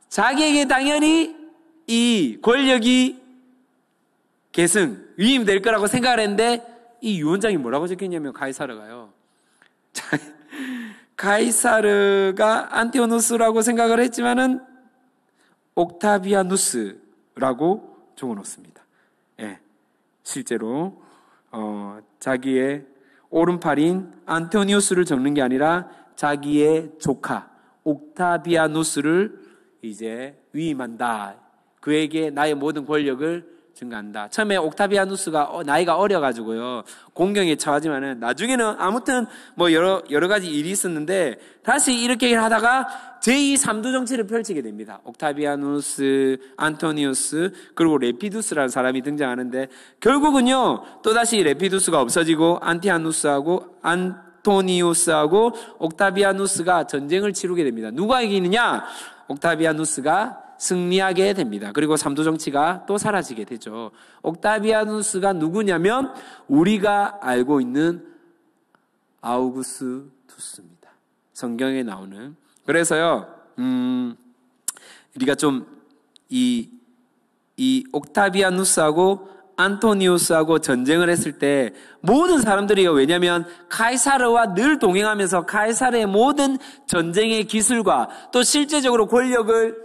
자기에게 당연히 이 권력이 위임될 거라고 생각을 했는데, 이 유언장이 뭐라고 적혔냐면 카이사르가요, 카이사르가 안티오누스라고 생각을 했지만은 옥타비아누스라고 적어놓습니다. 예, 실제로 자기의 오른팔인 안토니우스를 적는 게 아니라 자기의 조카 옥타비아누스를 이제 위임한다. 그에게 나의 모든 권력을 증가한다. 처음에 옥타비아누스가 나이가 어려가지고요 공경에 처하지만은 나중에는 아무튼 뭐 여러 가지 일이 있었는데 다시 이렇게 하다가 제2 삼두 정치를 펼치게 됩니다. 옥타비아누스, 안토니우스, 그리고 레피두스라는 사람이 등장하는데, 결국은요 또다시 레피두스가 없어지고 안토니우스하고 옥타비아누스가 전쟁을 치르게 됩니다. 누가 이기느냐? 옥타비아누스가 승리하게 됩니다. 그리고 삼두 정치가 또 사라지게 되죠. 옥타비아누스가 누구냐면 우리가 알고 있는 아우구스투스입니다. 성경에 나오는. 그래서요, 우리가 좀 이 옥타비아누스하고 안토니우스하고 전쟁을 했을 때 모든 사람들이요, 왜냐하면 카이사르와 늘 동행하면서 카이사르의 모든 전쟁의 기술과 또 실제적으로 권력을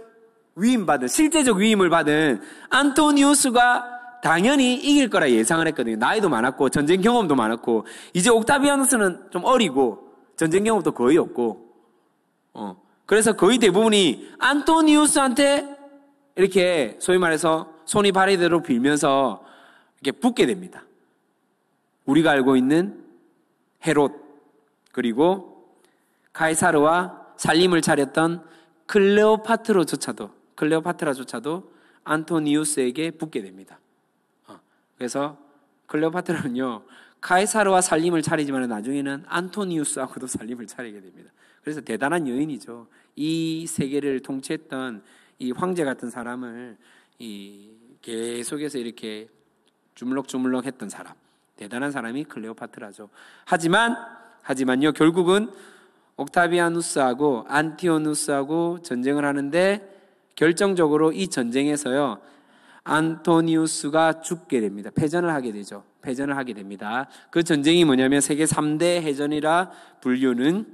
실제적 위임을 받은 안토니우스가 당연히 이길 거라 예상을 했거든요. 나이도 많았고 전쟁 경험도 많았고, 이제 옥타비아누스는 좀 어리고 전쟁 경험도 거의 없고, 그래서 거의 대부분이 안토니우스한테 이렇게 소위 말해서 손이 발이대로 빌면서 이렇게 붙게 됩니다. 우리가 알고 있는 헤롯, 그리고 카이사르와 살림을 차렸던 클레오파트라조차도 안토니우스에게 붙게 됩니다. 그래서 클레오파트라는요 카이사르와 살림을 차리지만 나중에는 안토니우스하고도 살림을 차리게 됩니다. 그래서 대단한 여인이죠. 이 세계를 통치했던 이 황제 같은 사람을 계속해서 이렇게 주물럭주물럭 했던 사람, 대단한 사람이 클레오파트라죠. 하지만요 결국은 옥타비아누스하고 안티오누스하고 전쟁을 하는데, 결정적으로 이 전쟁에서요 안토니우스가 죽게 됩니다. 패전을 하게 됩니다. 그 전쟁이 뭐냐면 세계 3대 해전이라 불리우는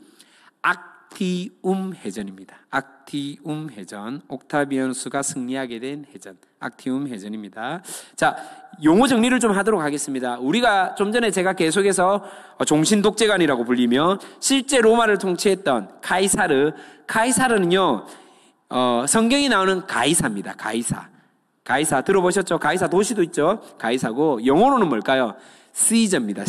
악티움 해전입니다. 악티움 해전, 옥타비아누스가 승리하게 된 해전, 악티움 해전입니다. 자, 용어 정리를 좀 하도록 하겠습니다. 우리가 좀 전에 제가 계속해서 종신독재관이라고 불리며 실제 로마를 통치했던 카이사르는요 성경이 나오는 가이사입니다. 가이사 들어보셨죠? 가이사 도시도 있죠? 가이사고 영어로는 뭘까요? 시저입니다.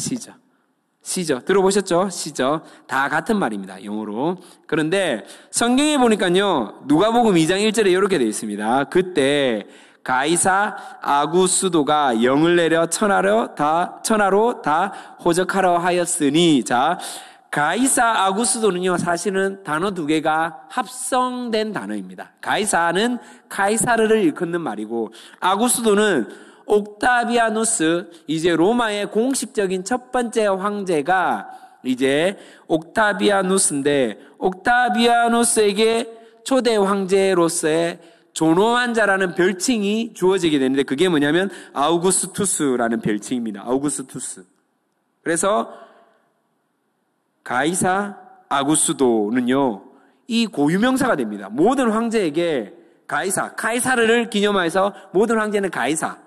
시저 들어보셨죠? 시저 다 같은 말입니다. 영어로. 그런데 성경에 보니까요 누가복음 2장 1절에 이렇게 되어 있습니다. 그때 가이사 아구스도가 영을 내려 천하로 다 호적하러 하였으니, 자, 가이사 아구스도는요 사실은 단어 두 개가 합성된 단어입니다. 가이사는 카이사르를 일컫는 말이고, 아구스도는 옥타비아누스, 이제 로마의 공식적인 첫 번째 황제가 이제 옥타비아누스인데, 옥타비아누스에게 초대 황제로서의 존엄한 자라는 별칭이 주어지게 되는데, 그게 뭐냐면 아우구스투스라는 별칭입니다. 아우구스투스. 그래서 가이사 아구스도는요 이 고유명사가 됩니다. 모든 황제에게 카이사르를 기념하여서 모든 황제는 가이사.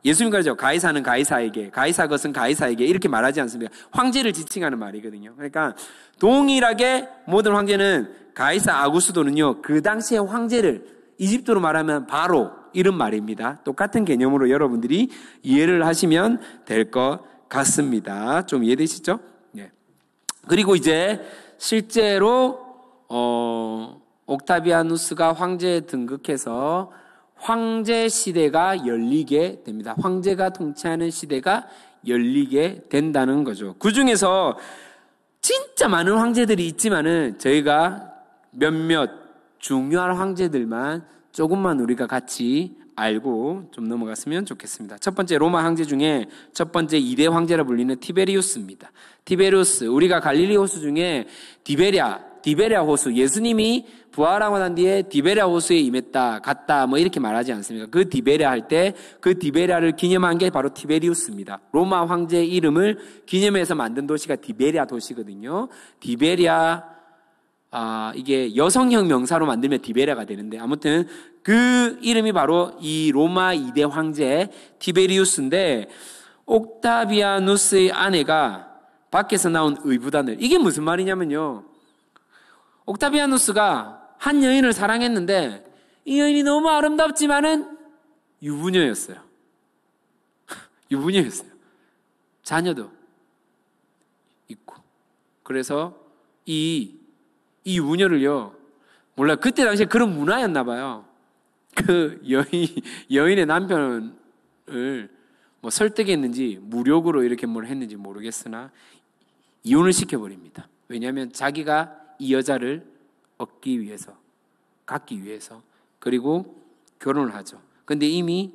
예수님 그러죠. 가이사는 가이사에게, 가이사 것은 가이사에게, 이렇게 말하지 않습니까? 황제를 지칭하는 말이거든요. 그러니까 동일하게 모든 황제는, 가이사 아구스도는요 그 당시의 황제를, 이집트로 말하면 바로 이런 말입니다. 똑같은 개념으로 여러분들이 이해를 하시면 될 것 같습니다. 좀 이해되시죠? 예. 그리고 이제 실제로 옥타비아누스가 황제에 등극해서 황제 시대가 열리게 됩니다. 황제가 통치하는 시대가 열리게 된다는 거죠. 그 중에서 진짜 많은 황제들이 있지만은 저희가 몇몇 중요한 황제들만 조금만 우리가 같이 알고 좀 넘어갔으면 좋겠습니다. 첫 번째 로마 황제 중에 첫 번째 2대 황제라 불리는 티베리우스입니다. 티베리우스, 우리가 갈릴리 호수 중에 디베랴 호수, 예수님이 부활하고 난 뒤에 디베랴 호수에 임했다, 갔다, 뭐 이렇게 말하지 않습니까? 그 디베랴 할 때 그 디베랴를 기념한 게 바로 티베리우스입니다. 로마 황제의 이름을 기념해서 만든 도시가 디베랴 도시거든요. 디베랴, 이게 여성형 명사로 만들면 디베랴가 되는데, 아무튼 그 이름이 바로 이 로마 2대 황제 티베리우스인데, 옥타비아누스의 아내가 밖에서 나온 의붓아들, 이게 무슨 말이냐면요, 옥타비아누스가 한 여인을 사랑했는데 이 여인이 너무 아름답지만은 유부녀였어요. 유부녀였어요. 자녀도 있고. 그래서 이 유부녀를요, 몰라, 그때 당시에 그런 문화였나 봐요. 그 여인의 남편을 뭐 설득했는지 무력으로 이렇게 뭘 했는지 모르겠으나 이혼을 시켜버립니다. 왜냐하면 자기가 이 여자를 얻기 위해서, 갖기 위해서, 그리고 결혼을 하죠. 근데 이미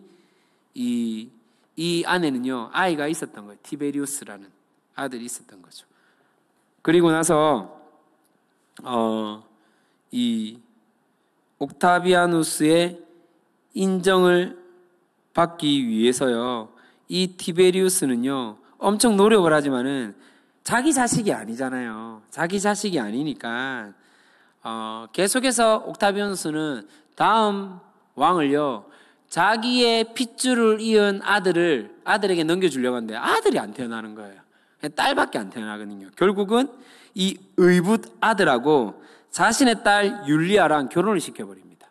이 아내는요, 아이가 있었던 거예요. 티베리우스라는 아들이 있었던 거죠. 그리고 나서 이 옥타비아누스의 인정을 받기 위해서요, 이 티베리우스는요 엄청 노력을 하지만은 자기 자식이 아니잖아요. 자기 자식이 아니니까 계속해서 옥타비아누스는 다음 왕을요, 자기의 핏줄을 이은 아들에게 넘겨주려고 하는데 아들이 안 태어나는 거예요. 딸밖에 안 태어나거든요. 결국은 이 의붓 아들하고 자신의 딸 율리아랑 결혼을 시켜버립니다.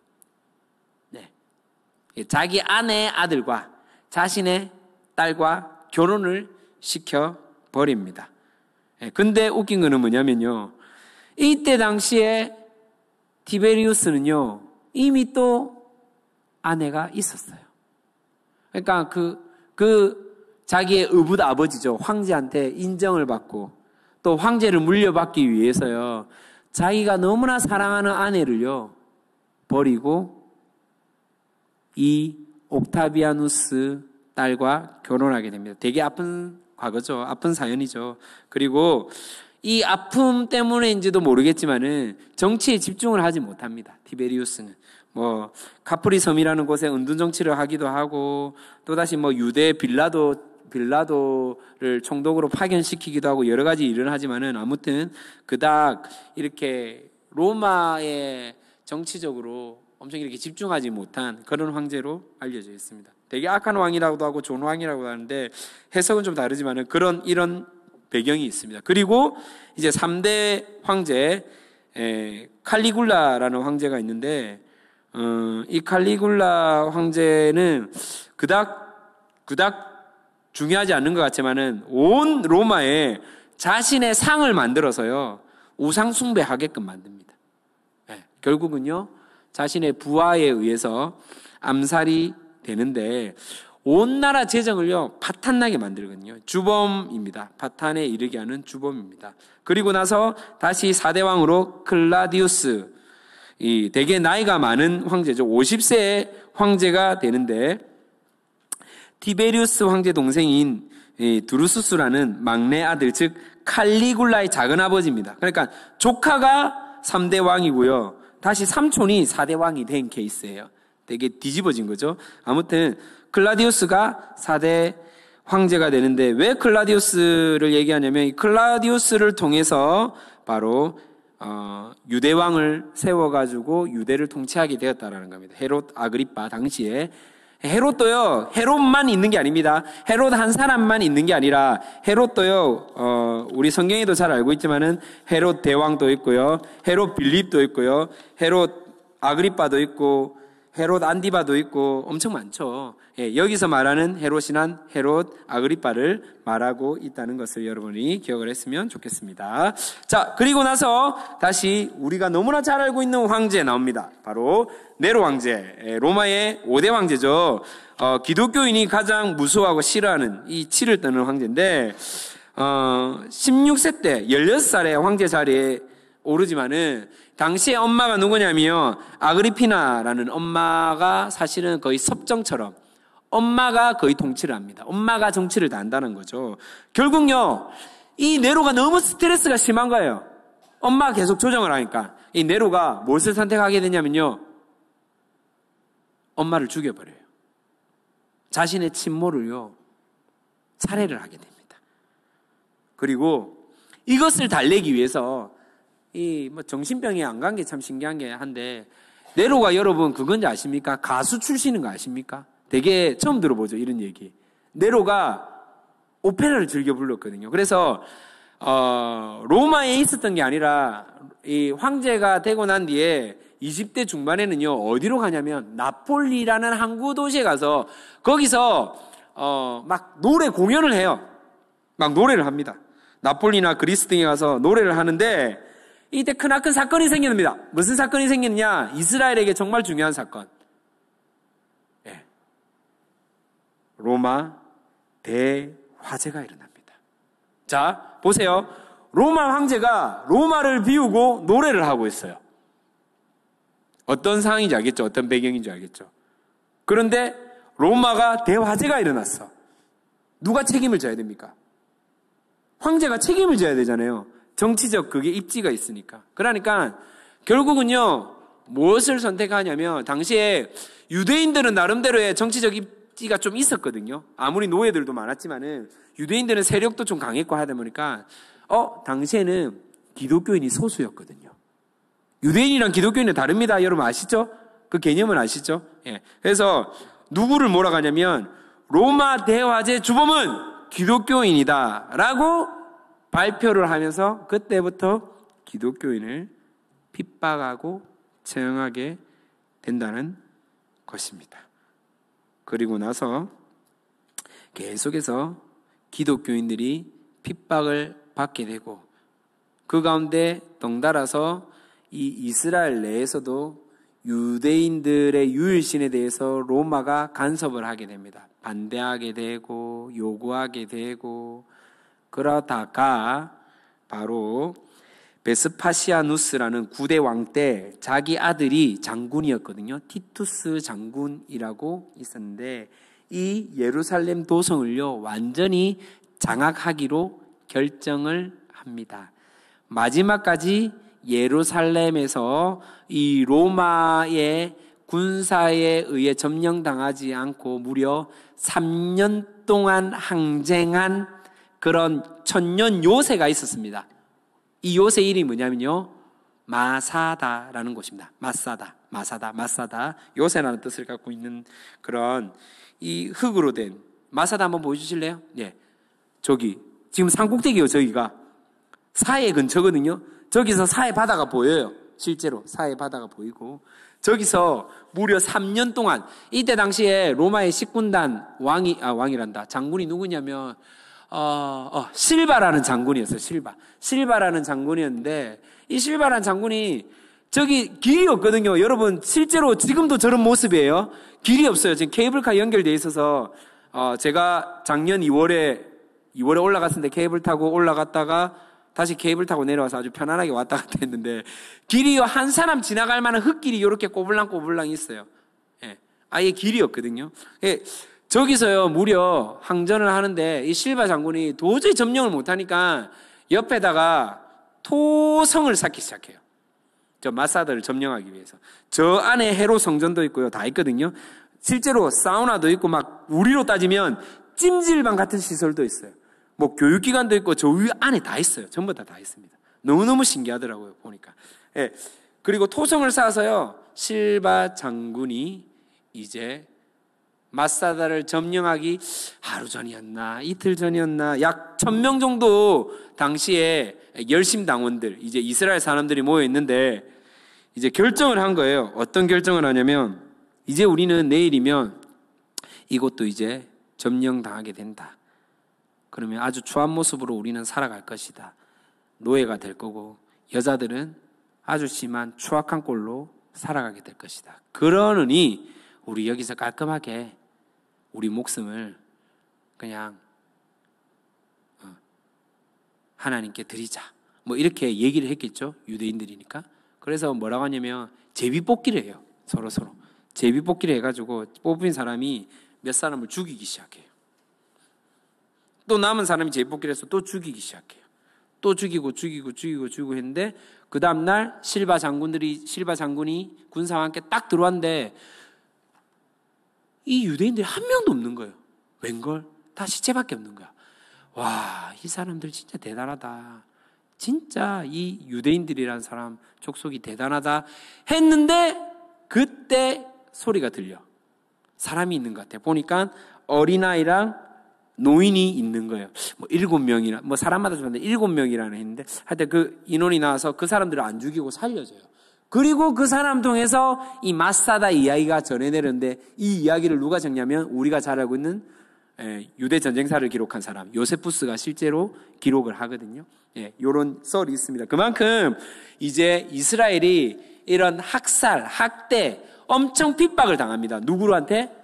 네. 자기 아내의 아들과 자신의 딸과 결혼을 시켜버립니다. 근데 웃긴 거는 뭐냐면요, 이때 당시에 티베리우스는요 이미 또 아내가 있었어요. 그러니까 그 자기의 의붓 아버지죠, 황제한테 인정을 받고 또 황제를 물려받기 위해서요, 자기가 너무나 사랑하는 아내를요 버리고 이 옥타비아누스 딸과 결혼하게 됩니다. 되게 아픈 과거죠. 아픈 사연이죠. 그리고 이 아픔 때문에인지도 모르겠지만은 정치에 집중을 하지 못합니다. 티베리우스는 뭐 카프리 섬이라는 곳에 은둔 정치를 하기도 하고, 또다시 뭐 유대 빌라도를 총독으로 파견시키기도 하고 여러 가지 일을 하지만은 아무튼 그닥 이렇게 로마의 정치적으로 엄청 이렇게 집중하지 못한 그런 황제로 알려져 있습니다. 되게 악한 왕이라고도 하고 좋은 왕이라고도 하는데 해석은 좀 다르지만은 이런 배경이 있습니다. 그리고 이제 3대 황제, 칼리굴라라는 황제가 있는데, 이 칼리굴라 황제는 그닥 중요하지 않는 것 같지만은 온 로마에 자신의 상을 만들어서요 우상 숭배하게끔 만듭니다. 결국은요 자신의 부하에 의해서 암살이 되는데 온 나라 재정을요 파탄나게 만들거든요. 주범입니다. 파탄에 이르게 하는 주범입니다. 그리고 나서 다시 4대 왕으로 클라디우스, 되게 나이가 많은 황제죠. 50세의 황제가 되는데, 티베리우스 황제 동생인 드루수스라는 막내 아들, 즉 칼리굴라의 작은 아버지입니다. 그러니까 조카가 3대 왕이고요, 다시 삼촌이 4대 왕이 된 케이스예요. 되게 뒤집어진 거죠. 아무튼 클라디우스가 4대 황제가 되는데, 왜 클라디우스를 얘기하냐면 이 클라디우스를 통해서 바로 유대 왕을 세워가지고 유대를 통치하게 되었다라는 겁니다. 헤롯 아그리파, 당시에 헤롯도요 헤롯만 있는 게 아닙니다. 헤롯 한 사람만 있는 게 아니라 헤롯도요 우리 성경에도 잘 알고 있지만은 헤롯 대왕도 있고요, 헤롯 빌립도 있고요, 헤롯 아그리파도 있고, 헤롯 안디바도 있고 엄청 많죠. 예, 여기서 말하는 헤롯이란 헤롯 아그리빠를 말하고 있다는 것을 여러분이 기억을 했으면 좋겠습니다. 자, 그리고 나서 다시 우리가 너무나 잘 알고 있는 황제 나옵니다. 바로 네로 황제, 로마의 5대 황제죠. 기독교인이 가장 무서워하고 싫어하는 이 치를 떠는 황제인데 16세 때 16살에 황제 자리에 오르지만은 당시에 엄마가 누구냐면 아그리피나라는 엄마가 사실은 거의 섭정처럼 엄마가 거의 통치를 합니다. 엄마가 정치를 다 한다는 거죠. 결국요, 이 네로가 너무 스트레스가 심한 거예요. 엄마가 계속 조정을 하니까 이 네로가 무엇을 선택하게 되냐면요, 엄마를 죽여버려요. 자신의 친모를요 살해를 하게 됩니다. 그리고 이것을 달래기 위해서 이 뭐 정신병이 안 간 게 참 신기한 게 한데, 네로가 여러분 그건지 아십니까? 가수 출신인 거 아십니까? 되게 처음 들어보죠, 이런 얘기. 네로가 오페라를 즐겨 불렀거든요. 그래서 로마에 있었던 게 아니라 이 황제가 되고 난 뒤에 20대 중반에는요 어디로 가냐면 나폴리라는 항구 도시에 가서 거기서 막 노래 공연을 해요. 막 노래를 합니다. 나폴리나 그리스 등에 가서 노래를 하는데 이때 크나큰 사건이 생깁니다. 무슨 사건이 생기느냐? 이스라엘에게 정말 중요한 사건. 예. 로마 대화재가 일어납니다. 자, 보세요. 로마 황제가 로마를 비우고 노래를 하고 있어요. 어떤 상황인지 알겠죠? 어떤 배경인지 알겠죠? 그런데 로마가 대화재가 일어났어. 누가 책임을 져야 됩니까? 황제가 책임을 져야 되잖아요. 정치적 그게 입지가 있으니까. 그러니까 결국은요 무엇을 선택하냐면, 당시에 유대인들은 나름대로의 정치적 입지가 좀 있었거든요. 아무리 노예들도 많았지만은 유대인들은 세력도 좀 강했고 하다 보니까 당시에는 기독교인이 소수였거든요. 유대인이랑 기독교인은 다릅니다. 여러분 아시죠? 그 개념은 아시죠? 예. 그래서 누구를 몰아가냐면 로마 대화재 주범은 기독교인이다라고 발표를 하면서 그때부터 기독교인을 핍박하고 처형하게 된다는 것입니다. 그리고 나서 계속해서 기독교인들이 핍박을 받게 되고, 그 가운데 덩달아서 이 이스라엘 내에서도 유대인들의 유일신에 대해서 로마가 간섭을 하게 됩니다. 반대하게 되고 요구하게 되고, 그러다가 바로 베스파시아누스라는 9대 왕 때 자기 아들이 장군이었거든요. 티투스 장군이라고 있었는데 이 예루살렘 도성을요 완전히 장악하기로 결정을 합니다. 마지막까지 예루살렘에서 이 로마의 군사에 의해 점령당하지 않고 무려 3년 동안 항쟁한 그런 천년 요새가 있었습니다. 이 요새 이름이 뭐냐면요, 마사다라는 곳입니다. 마사다. 요새라는 뜻을 갖고 있는 그런 이 흙으로 된 마사다 한번 보여주실래요? 예, 저기 지금 산꼭대기요. 저기가 사해 근처거든요. 저기서 사해 바다가 보여요. 실제로 사해 바다가 보이고, 저기서 무려 3년 동안, 이때 당시에 로마의 식군단 왕이란다. 장군이 누구냐면 실바라는 장군이었어요. 실바라는 장군이었는데, 이 실바라는 장군이 저기 길이 없거든요. 여러분 실제로 지금도 저런 모습이에요. 길이 없어요. 지금 케이블카 연결돼 있어서 제가 작년 2월에 올라갔을 때 케이블 타고 올라갔다가 다시 케이블 타고 내려와서 아주 편안하게 왔다 갔다 했는데, 길이요 한 사람 지나갈 만한 흙길이 이렇게 꼬불랑꼬불랑 있어요. 예, 아예 길이 없거든요. 예, 저기서요 무려 항전을 하는데 이 실바 장군이 도저히 점령을 못하니까 옆에다가 토성을 쌓기 시작해요. 저 마사다를 점령하기 위해서. 저 안에 헤롯 성전도 있고요, 다 있거든요. 실제로 사우나도 있고, 막 우리로 따지면 찜질방 같은 시설도 있어요. 뭐 교육기관도 있고 저 위 안에 다 있어요. 전부 다 있습니다. 너무너무 신기하더라고요, 보니까. 예. 그리고 토성을 쌓아서요, 실바 장군이 이제 마사다를 점령하기 하루 전이었나 이틀 전이었나 약 1000명 정도 당시에 열심당원들, 이제 이스라엘 사람들이 모여 있는데 이제 결정을 한 거예요. 어떤 결정을 하냐면 이제 우리는 내일이면 이곳도 이제 점령당하게 된다. 그러면 아주 추한 모습으로 우리는 살아갈 것이다. 노예가 될 거고 여자들은 아주 심한 추악한 꼴로 살아가게 될 것이다. 그러느니 우리 여기서 깔끔하게 우리 목숨을 그냥 하나님께 드리자. 뭐 이렇게 얘기를 했겠죠. 유대인들이니까. 그래서 뭐라고 하냐면 제비뽑기를 해요. 서로. 제비뽑기를 해가지고 뽑힌 사람이 몇 사람을 죽이기 시작해요. 또 남은 사람이 제비뽑기를 해서 또 죽이기 시작해요. 또 죽이고 했는데 그 다음날 실바 장군이 군사와 함께 딱 들어왔는데 이 유대인들이 한 명도 없는 거예요. 웬걸? 다 시체밖에 없는 거야. 와, 이 사람들 진짜 대단하다. 진짜 이 유대인들이라는 사람 족속이 대단하다 했는데 그때 소리가 들려. 사람이 있는 것 같아. 보니까 어린아이랑 노인이 있는 거예요. 뭐 7명이나, 뭐 사람마다 좀 7명이라는 했는데 하여튼 그 인원이 나와서 그 사람들을 안 죽이고 살려줘요. 그리고 그 사람 통해서 이 마사다 이야기가 전해내는데 이 이야기를 누가 적냐면 우리가 잘 알고 있는 유대 전쟁사를 기록한 사람 요세푸스가 실제로 기록을 하거든요. 이런 썰이 있습니다. 그만큼 이제 이스라엘이 이런 학살, 학대, 엄청 핍박을 당합니다. 누구한테?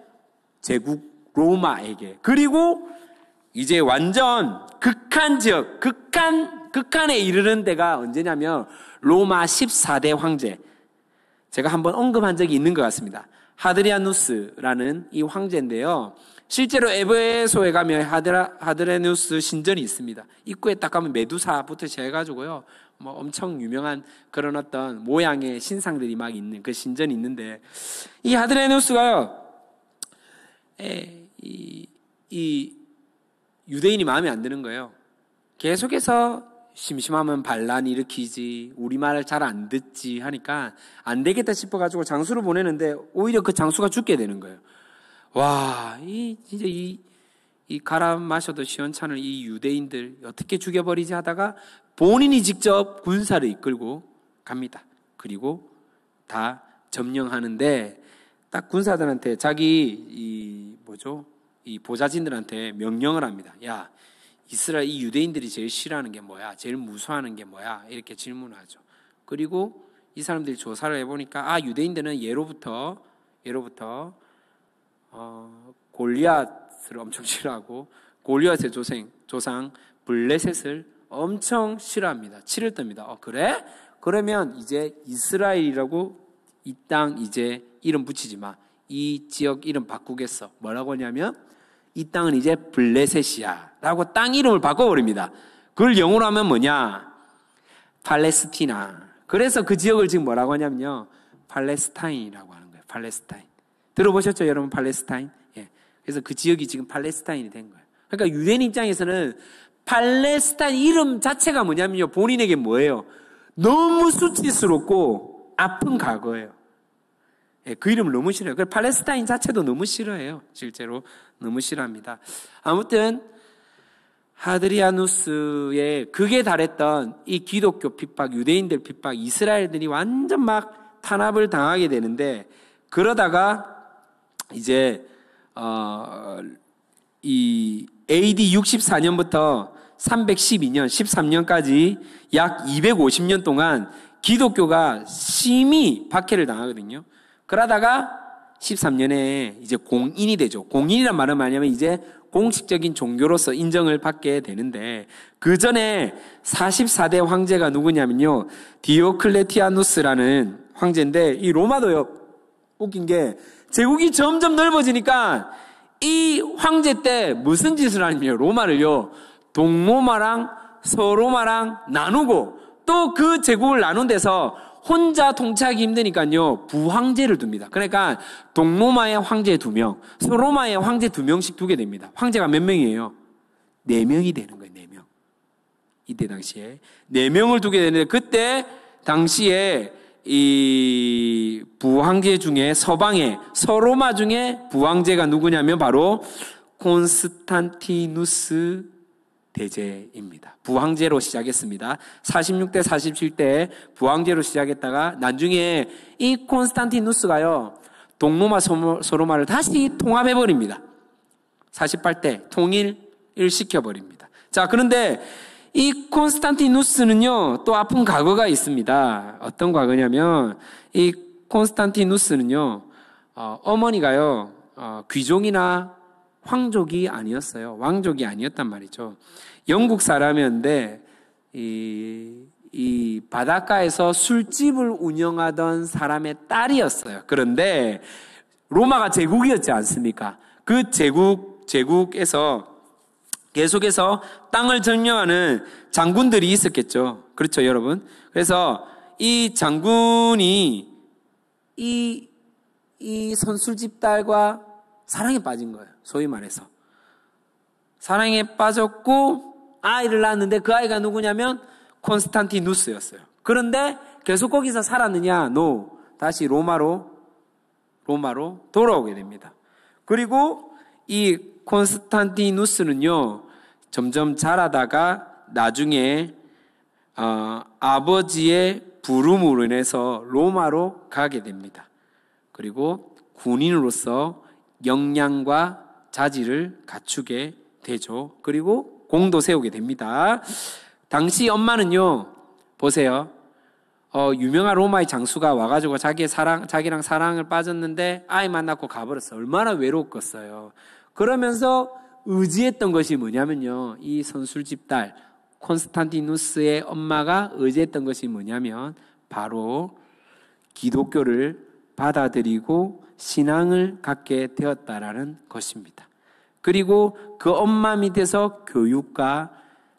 제국 로마에게. 그리고 이제 완전 극한 지역, 극한에 이르는 데가 언제냐면 로마 14대 황제. 제가 한번 언급한 적이 있는 것 같습니다. 하드리아누스라는 이 황제인데요. 실제로 에베소에 가면 하드레누스 신전이 있습니다. 입구에 딱 가면 메두사부터 시작해가지고요. 뭐 엄청 유명한 그런 어떤 모양의 신상들이 막 있는 그 신전이 있는데 이 하드레누스가요. 이 유대인이 마음에 안 드는 거예요. 계속해서 심심하면 반란 일으키지, 우리 말을 잘 안 듣지 하니까 안 되겠다 싶어가지고 장수를 보내는데 오히려 그 장수가 죽게 되는 거예요. 와, 진짜 이 갈아 마셔도 시원찮은 이 유대인들 어떻게 죽여버리지 하다가 본인이 직접 군사를 이끌고 갑니다. 그리고 다 점령하는데 딱 군사들한테 자기 이 보좌진들한테 명령을 합니다. 야, 이스라엘 이 유대인들이 제일 싫어하는 게 뭐야? 제일 무서워하는 게 뭐야? 이렇게 질문하죠. 그리고 이 사람들이 조사를 해보니까 유대인들은 예로부터 골리앗을 엄청 싫어하고 골리앗의 조상 블레셋을 엄청 싫어합니다. 치를 떱니다. 그래? 그러면 이제 이스라엘이라고 이 땅 이제 이름 붙이지 마. 이 지역 이름 바꾸겠어. 뭐라고 하냐면 이 땅은 이제 블레셋이야 라고 땅 이름을 바꿔버립니다. 그걸 영어로 하면 뭐냐? 팔레스티나. 그래서 그 지역을 지금 뭐라고 하냐면요, 팔레스타인이라고 하는 거예요. 팔레스타인. 들어보셨죠 여러분? 팔레스타인. 그래서 그 지역이 지금 팔레스타인이 된 거예요. 그러니까 유대인 입장에서는 팔레스타인 이름 자체가 뭐냐면요, 본인에게 뭐예요? 너무 수치스럽고 아픈 과거예요. 그 이름을 너무 싫어해요. 그래서 팔레스타인 자체도 너무 싫어해요. 실제로 너무 싫어합니다. 아무튼 하드리아누스의 극에 달했던 이 기독교 핍박, 유대인들 핍박, 이스라엘들이 완전 막 탄압을 당하게 되는데, 그러다가 이제 이 AD 64년부터 312년, 13년까지 약 250년 동안 기독교가 심히 박해를 당하거든요. 그러다가 13년에 이제 공인이 되죠. 공인이란 말은 뭐냐면 이제 공식적인 종교로서 인정을 받게 되는데, 그 전에 44대 황제가 누구냐면요, 디오클레티아누스라는 황제인데, 이 로마도요, 웃긴 게 제국이 점점 넓어지니까 이 황제 때 무슨 짓을 하냐면요, 로마를요 동로마랑 서로마랑 나누고, 또 그 제국을 나눈 데서 혼자 통치하기 힘드니까요 부황제를 둡니다. 그러니까 동로마의 황제 2명, 서로마의 황제 2명씩 두게 됩니다. 황제가 몇 명이에요? 4명이 되는 거예요. 4명. 이때 당시에 4명을 두게 되는데, 그때 당시에 이 부황제 중에 서로마 중에 부황제가 누구냐면 바로 콘스탄티누스 대제입니다. 부황제로 시작했습니다. 46대 47대 부황제로 시작했다가 나중에 이 콘스탄티누스가요 동로마 소로마를 다시 통합해버립니다. 48대 통일을 시켜버립니다. 자, 그런데 이 콘스탄티누스는요, 또 아픈 과거가 있습니다. 어떤 과거냐면, 이 콘스탄티누스는요, 어머니가요, 귀족이나 황족이 아니었어요. 왕족이 아니었단 말이죠. 영국 사람이었는데, 이 바닷가에서 술집을 운영하던 사람의 딸이었어요. 그런데 로마가 제국이었지 않습니까? 그 제국에서 계속해서 땅을 점령하는 장군들이 있었겠죠. 그렇죠, 여러분? 그래서 이 장군이 이 선술집 딸과 사랑에 빠진 거예요. 소위 말해서. 사랑에 빠졌고 아이를 낳았는데 그 아이가 누구냐면 콘스탄티누스였어요. 그런데 계속 거기서 살았느냐? No. 다시 로마로 돌아오게 됩니다. 그리고 이 콘스탄티누스는요, 점점 자라다가 나중에 아버지의 부름으로 인해서 로마로 가게 됩니다. 그리고 군인으로서 역량과 자질을 갖추게 되죠. 그리고 공도 세우게 됩니다. 당시 엄마는요, 보세요. 유명한 로마의 장수가 와가지고 자기랑 사랑을 빠졌는데 아이 만났고 가버렸어. 얼마나 외로웠겠어요. 그러면서 의지했던 것이 뭐냐면요, 이 선술집 딸 콘스탄티누스의 엄마가 의지했던 것이 뭐냐면 바로 기독교를 받아들이고 신앙을 갖게 되었다라는 것입니다. 그리고 그 엄마 밑에서 교육과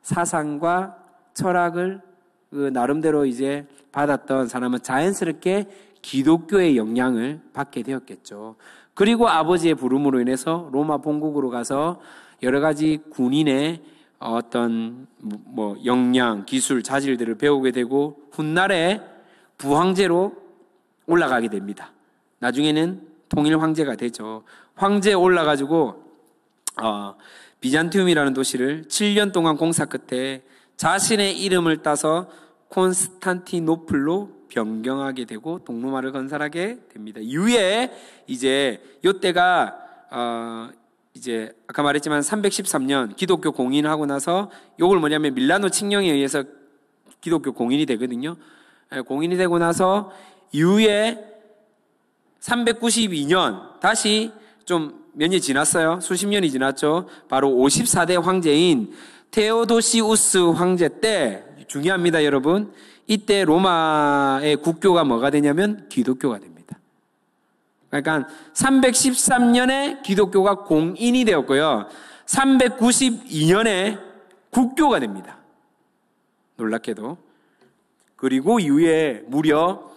사상과 철학을 나름대로 이제 받았던 사람은 자연스럽게 기독교의 영향을 받게 되었겠죠. 그리고 아버지의 부름으로 인해서 로마 본국으로 가서 여러 가지 군인의 어떤 역량, 기술, 자질들을 배우게 되고 훗날에 부황제로 올라가게 됩니다. 나중에는 통일 황제가 되죠. 황제에 올라가지고 비잔티움이라는 도시를 7년 동안 공사 끝에 자신의 이름을 따서 콘스탄티노플로 변경하게 되고 동로마를 건설하게 됩니다. 이후에 이제 이때가 이제 아까 말했지만 313년 기독교 공인하고 나서 요걸 뭐냐면 밀라노 칙령에 의해서 기독교 공인이 되거든요. 공인이 되고 나서 이후에 392년 다시 좀 몇 년이 지났어요. 수십 년이 지났죠. 바로 54대 황제인 테오도시우스 황제 때, 중요합니다, 여러분. 이때 로마의 국교가 뭐가 되냐면 기독교가 됩니다. 그러니까 313년에 기독교가 공인이 되었고요. 392년에 국교가 됩니다. 놀랍게도. 그리고 이후에 무려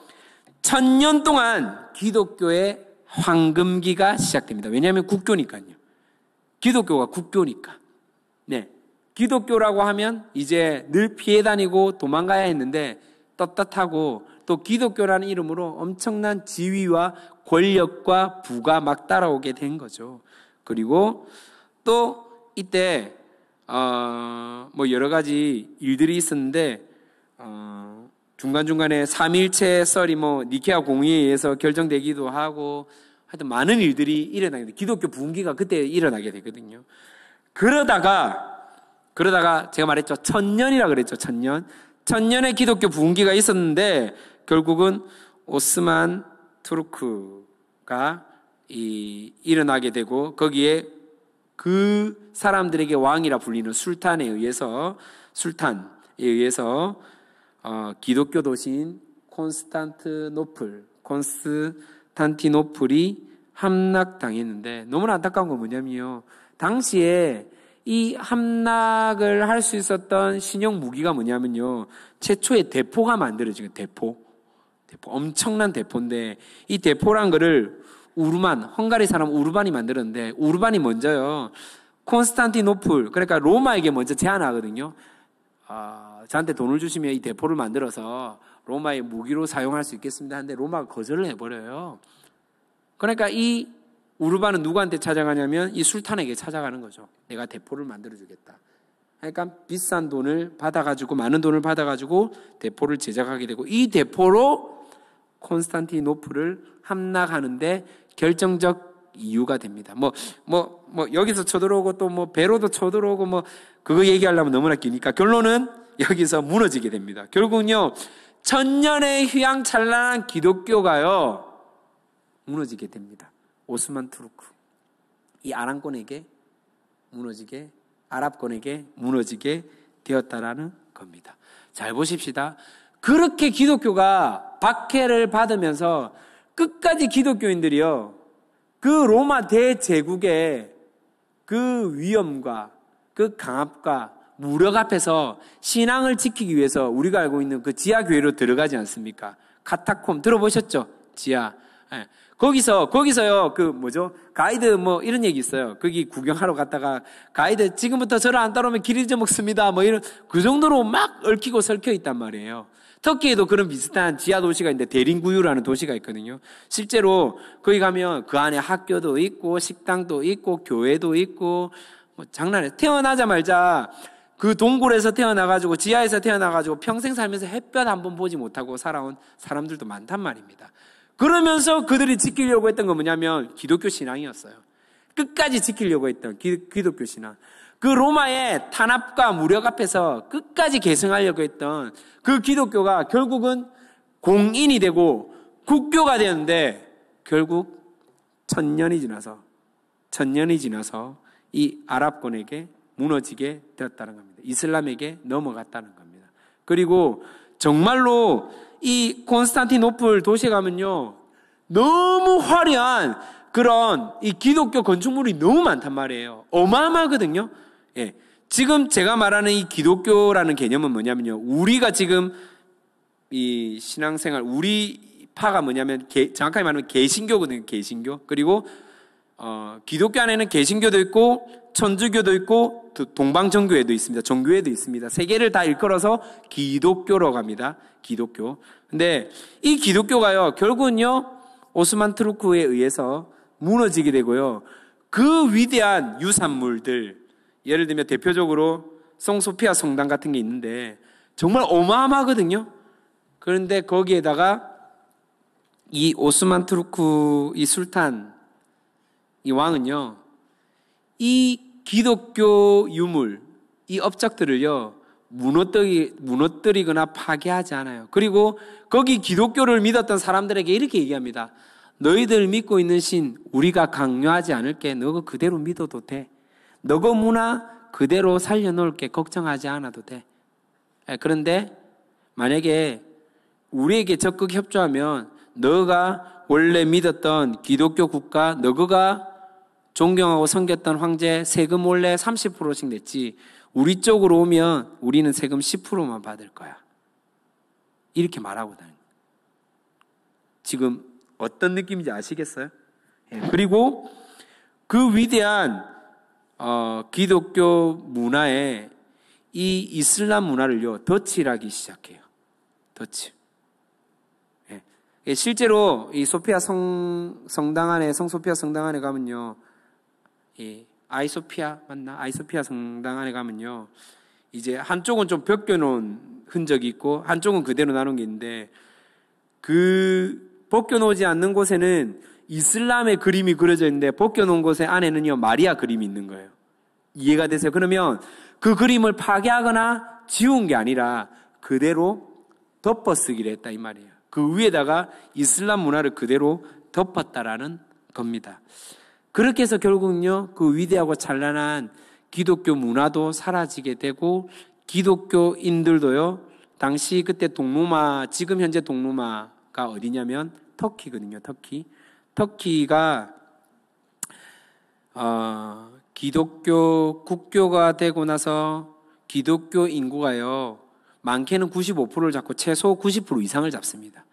1000년 동안 기독교의 황금기가 시작됩니다. 왜냐하면 국교니까요. 기독교가 국교니까. 네. 기독교라고 하면 이제 늘 피해 다니고 도망가야 했는데 떳떳하고 또 기독교라는 이름으로 엄청난 지위와 권력과 부가 막 따라오게 된 거죠. 그리고 또 이때 여러 가지 일들이 있었는데 중간중간에 삼일체 썰이 니케아 공의에 의해서 결정되기도 하고 하여튼 많은 일들이 일어나게 돼. 기독교 부흥기가 그때 일어나게 되거든요. 그러다가 제가 말했죠. 1000년이라 그랬죠. 1000년. 1000년의 기독교 부흥기가 있었는데 결국은 오스만 투르크가 일어나게 되고 거기에 그 사람들에게 왕이라 불리는 술탄에 의해서 기독교 도시인 콘스탄티노플이 함락당했는데 너무나 안타까운 건 뭐냐면요. 당시에 이 함락을 할 수 있었던 신형 무기가 뭐냐면요. 최초의 대포가 만들어지고 대포. 엄청난 대포인데 이 대포란 거를 헝가리 사람 우르반이 만들었는데 우르반이 먼저요. 콘스탄티노플, 그러니까 로마에게 먼저 제안하거든요. 저한테 돈을 주시면 이 대포를 만들어서 로마의 무기로 사용할 수 있겠습니다 하는데 로마가 거절을 해버려요. 그러니까 이 우르반은 누구한테 찾아가냐면 이 술탄에게 찾아가는 거죠. 내가 대포를 만들어주겠다. 그러니까 비싼 돈을 받아가지고 많은 돈을 받아가지고 대포를 제작하게 되고 이 대포로 콘스탄티노플을 함락하는데 결정적 이유가 됩니다. 여기서 쳐들어오고 또 배로도 쳐들어오고 그거 얘기하려면 너무나 기니까 결론은 여기서 무너지게 됩니다. 결국은요, 천년의 휘황찬란한 기독교가요, 무너지게 됩니다. 오스만 투르크. 이 아랍권에게 무너지게 되었다라는 겁니다. 잘 보십시다. 그렇게 기독교가 박해를 받으면서 끝까지 기독교인들이요, 그 로마 대제국의 그 위험과 그 강압과 무력 앞에서 신앙을 지키기 위해서 우리가 알고 있는 그 지하교회로 들어가지 않습니까? 카타콤 들어보셨죠? 지하. 예. 거기서요, 가이드 이런 얘기 있어요. 거기 구경하러 갔다가 가이드 지금부터 저를 안 따라오면 길 잊어먹습니다. 그 정도로 막 얽히고 설켜 있단 말이에요. 터키에도 그런 비슷한 지하 도시가 있는데 데린구유라는 도시가 있거든요. 실제로 거기 가면 그 안에 학교도 있고 식당도 있고 교회도 있고 장난해. 태어나자마자 그 동굴에서 태어나가지고 지하에서 태어나가지고 평생 살면서 햇볕 한 번 보지 못하고 살아온 사람들도 많단 말입니다. 그러면서 그들이 지키려고 했던 건 뭐냐면 기독교 신앙이었어요. 끝까지 지키려고 했던 기독교 신앙. 그 로마의 탄압과 무력 앞에서 끝까지 계승하려고 했던 그 기독교가 결국은 공인이 되고 국교가 되는데 결국 천년이 지나서 이 아랍권에게 무너지게 되었다는 겁니다. 이슬람에게 넘어갔다는 겁니다. 그리고 정말로 이 콘스탄티노플 도시에 가면요, 너무 화려한 그런 이 기독교 건축물이 너무 많단 말이에요. 어마어마하거든요. 예. 지금 제가 말하는 이 기독교라는 개념은 뭐냐면요, 우리가 지금 이 신앙생활, 우리 파가 뭐냐면 정확하게 말하면 개신교거든요. 개신교. 그리고 기독교 안에는 개신교도 있고 천주교도 있고 동방정교회도 있습니다. 정교회도 있습니다. 세 개를 다 일컬어서 기독교라고 합니다. 기독교. 근데 이 기독교가요, 결국은요, 오스만 투르크에 의해서 무너지게 되고요. 그 위대한 유산물들, 예를 들면 대표적으로 성소피아 성당 같은 게 있는데 정말 어마어마하거든요. 그런데 거기에다가 이 오스만 투르크 이 술탄, 이 왕은요, 이 기독교 유물, 이 업적들을요, 무너뜨리거나 파괴하지 않아요. 그리고 거기 기독교를 믿었던 사람들에게 이렇게 얘기합니다. 너희들 믿고 있는 신 우리가 강요하지 않을게. 너가 그대로 믿어도 돼. 너가 문화 그대로 살려놓을게. 걱정하지 않아도 돼. 그런데 만약에 우리에게 적극 협조하면 너가 원래 믿었던 기독교 국가, 너가 존경하고 섬겼던 황제 세금 원래 30%씩 냈지, 우리 쪽으로 오면 우리는 세금 10%만 받을 거야. 이렇게 말하거든. 지금 어떤 느낌인지 아시겠어요? 그리고 그 위대한 기독교 문화에 이 이슬람 문화를요, 덧칠 하기 시작해요. 덧칠. 실제로 이 소피아 성당 안에, 성소피아 성당 안에 가면요, 아이소피아 맞나? 아이소피아 성당 안에 가면요, 이제 한쪽은 좀 벗겨놓은 흔적이 있고 한쪽은 그대로 나눈 게 있는데, 그 벗겨놓지 않는 곳에는 이슬람의 그림이 그려져 있는데 벗겨놓은 곳에 안에는요, 마리아 그림이 있는 거예요. 이해가 되세요? 그러면 그 그림을 파괴하거나 지운 게 아니라 그대로 덮어쓰기를 했다 이 말이에요. 그 위에다가 이슬람 문화를 그대로 덮었다라는 겁니다. 그렇게 해서 결국은요, 그 위대하고 찬란한 기독교 문화도 사라지게 되고, 기독교인들도요, 당시 그때 동로마, 지금 현재 동로마가 어디냐면 터키거든요. 터키가 기독교 국교가 되고 나서 기독교 인구가요, 많게는 95%를 잡고 최소 90% 이상을 잡습니다.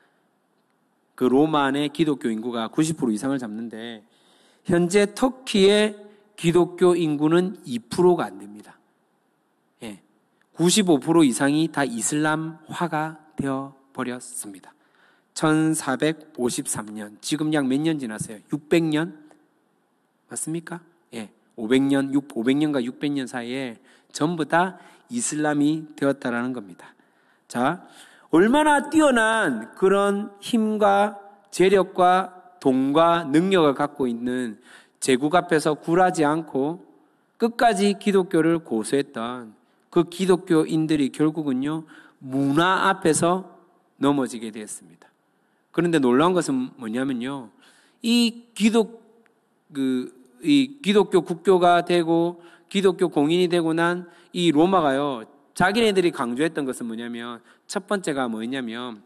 그 로마 안에 기독교 인구가 90% 이상을 잡는데, 현재 터키의 기독교 인구는 2%가 안 됩니다. 95% 이상이 다 이슬람화가 되어 버렸습니다. 1453년, 지금 약 몇 년 지났어요? 600년? 맞습니까? 500년과 600년 사이에 전부 다 이슬람이 되었다라는 겁니다. 자, 얼마나 뛰어난 그런 힘과 재력과 돈과 능력을 갖고 있는 제국 앞에서 굴하지 않고 끝까지 기독교를 고수했던 그 기독교인들이 결국은요, 문화 앞에서 넘어지게 되었습니다. 그런데 놀라운 것은 뭐냐면요, 이 기독교 국교가 되고 기독교 공인이 되고 난 이 로마가요, 자기네들이 강조했던 것은 뭐냐면, 첫 번째가 뭐였냐면,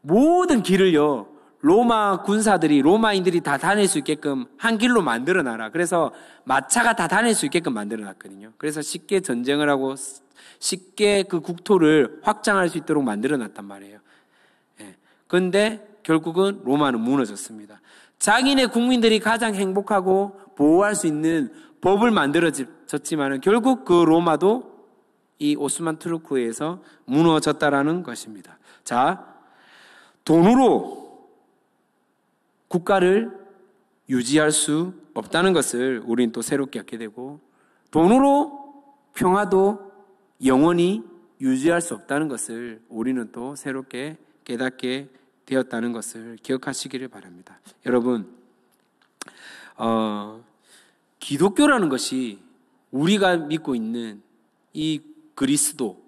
모든 길을요, 로마인들이 다 다닐 수 있게끔 한 길로 만들어놔라. 그래서 마차가 다 다닐 수 있게끔 만들어놨거든요. 그래서 쉽게 전쟁을 하고 쉽게 그 국토를 확장할 수 있도록 만들어놨단 말이에요. 그런데 결국은 로마는 무너졌습니다. 자기네 국민들이 가장 행복하고 보호할 수 있는 법을 만들어졌지만 결국 그 로마도 이 오스만 투르크에 의해서 무너졌다라는 것입니다. 자, 돈으로 국가를 유지할 수 없다는 것을 우리는 또 새롭게 알게 되고, 돈으로 평화도 영원히 유지할 수 없다는 것을 우리는 또 새롭게 깨닫게 되었다는 것을 기억하시기를 바랍니다. 여러분, 기독교라는 것이 우리가 믿고 있는 이 그리스도,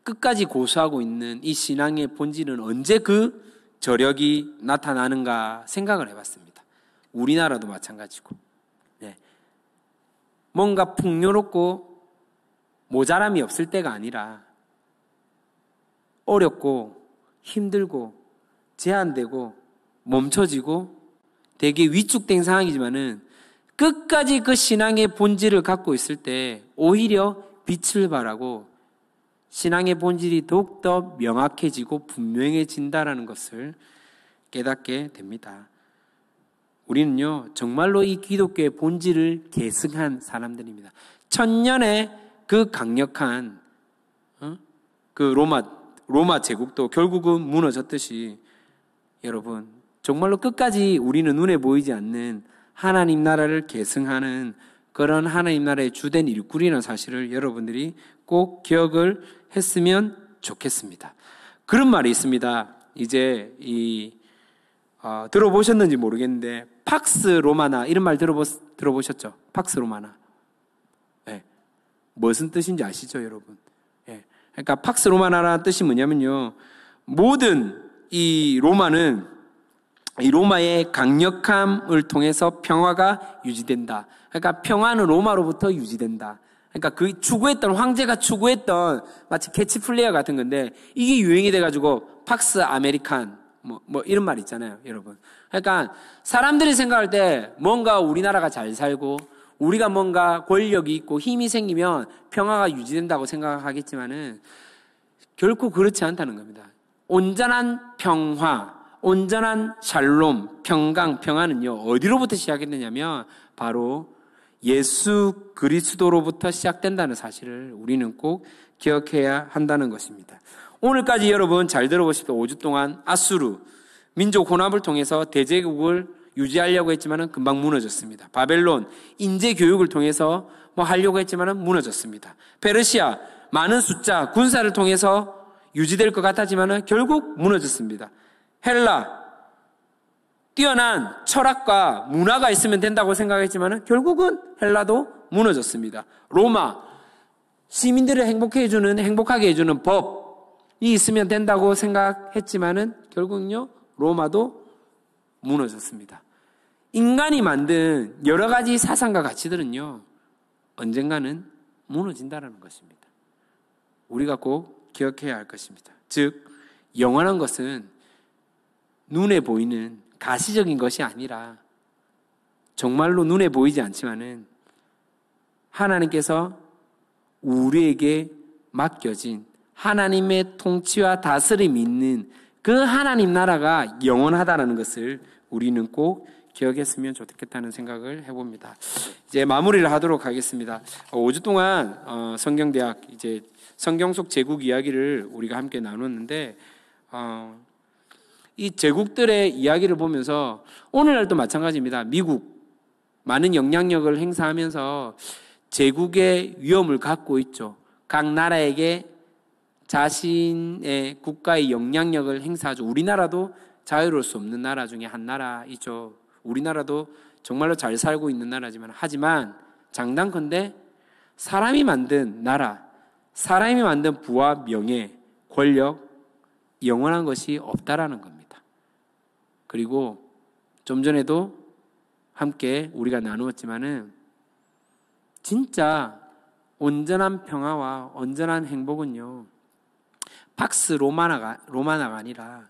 끝까지 고수하고 있는 이 신앙의 본질은 언제 그 저력이 나타나는가 생각을 해봤습니다. 우리나라도 마찬가지고, 뭔가 풍요롭고 모자람이 없을 때가 아니라 어렵고 힘들고 제한되고 멈춰지고 되게 위축된 상황이지만은 끝까지 그 신앙의 본질을 갖고 있을 때 오히려 빛을 발하고 신앙의 본질이 더욱더 명확해지고 분명해진다라는 것을 깨닫게 됩니다. 우리는요, 정말로 이 기독교의 본질을 계승한 사람들입니다. 천년의 그 강력한 그 로마 제국도 결국은 무너졌듯이, 여러분, 정말로 끝까지 우리는 눈에 보이지 않는 하나님 나라를 계승하는 그런 하나님 나라의 주된 일꾼이라는 사실을 여러분들이 꼭 기억을 했으면 좋겠습니다. 그런 말이 있습니다. 이제 들어보셨는지 모르겠는데, 팍스 로마나, 이런 말 들어보셨죠? 팍스 로마나. 무슨 뜻인지 아시죠, 여러분? 그러니까 팍스 로마나라는 뜻이 뭐냐면요, 모든 이 로마의 강력함을 통해서 평화가 유지된다. 그러니까 평화는 로마로부터 유지된다. 그러니까 그 추구했던, 황제가 추구했던 마치 캐치플레이어 같은 건데, 이게 유행이 돼가지고 팍스 아메리칸 뭐 이런 말 있잖아요, 여러분. 그러니까 사람들이 생각할 때 뭔가 우리나라가 잘 살고 우리가 뭔가 권력이 있고 힘이 생기면 평화가 유지된다고 생각하겠지만은 결코 그렇지 않다는 겁니다. 온전한 평화, 온전한 샬롬, 평안은요, 어디로부터 시작했느냐면 바로 예수 그리스도로부터 시작된다는 사실을 우리는 꼭 기억해야 한다는 것입니다. 오늘까지 여러분 잘 들어보십시오. 5주 동안 아수르, 민족 혼합을 통해서 대제국을 유지하려고 했지만은 금방 무너졌습니다. 바벨론, 인재 교육을 통해서 하려고 했지만은 무너졌습니다. 페르시아, 많은 숫자, 군사를 통해서 유지될 것 같았지만은 결국 무너졌습니다. 헬라, 뛰어난 철학과 문화가 있으면 된다고 생각했지만은 결국은 헬라도 무너졌습니다. 로마, 시민들을 행복하게 해주는 법이 있으면 된다고 생각했지만은 결국은요, 로마도 무너졌습니다. 인간이 만든 여러 가지 사상과 가치들은요, 언젠가는 무너진다는 것입니다. 우리가 꼭 기억해야 할 것입니다. 즉, 영원한 것은 눈에 보이는 가시적인 것이 아니라 정말로 눈에 보이지 않지만은 하나님께서 우리에게 맡겨진 하나님의 통치와 다스림이 있는 그 하나님 나라가 영원하다는 것을 우리는 꼭 기억했으면 좋겠다는 생각을 해봅니다. 이제 마무리를 하도록 하겠습니다. 5주 동안 성경대학 이제 성경 속 제국 이야기를 우리가 함께 나눴는데, 이 제국들의 이야기를 보면서 오늘날도 마찬가지입니다. 미국 많은 영향력을 행사하면서 제국의 위험을 갖고 있죠. 각 나라에게 자신의 국가의 영향력을 행사하죠. 우리나라도 자유로울 수 없는 나라 중에 한 나라이죠. 우리나라도 정말로 잘 살고 있는 나라지만, 하지만 장단컨대 사람이 만든 나라, 사람이 만든 부와 명예, 권력, 영원한 것이 없다라는 겁니다. 그리고 좀 전에도 함께 우리가 나누었지만은 진짜 온전한 평화와 온전한 행복은요, 팍스 로마나가 아니라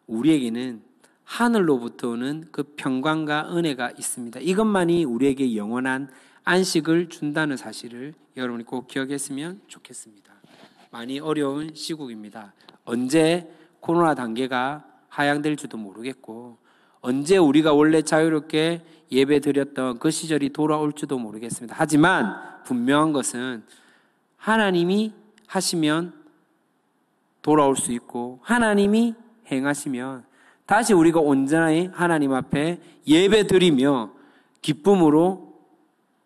우리에게는 하늘로부터 오는 그 평강과 은혜가 있습니다. 이것만이 우리에게 영원한 안식을 준다는 사실을 여러분이 꼭 기억했으면 좋겠습니다. 많이 어려운 시국입니다. 언제 코로나 단계가 하향될지도 모르겠고, 언제 우리가 원래 자유롭게 예배 드렸던 그 시절이 돌아올지도 모르겠습니다. 하지만 분명한 것은 하나님이 하시면 돌아올 수 있고, 하나님이 행하시면 다시 우리가 온전히 하나님 앞에 예배 드리며 기쁨으로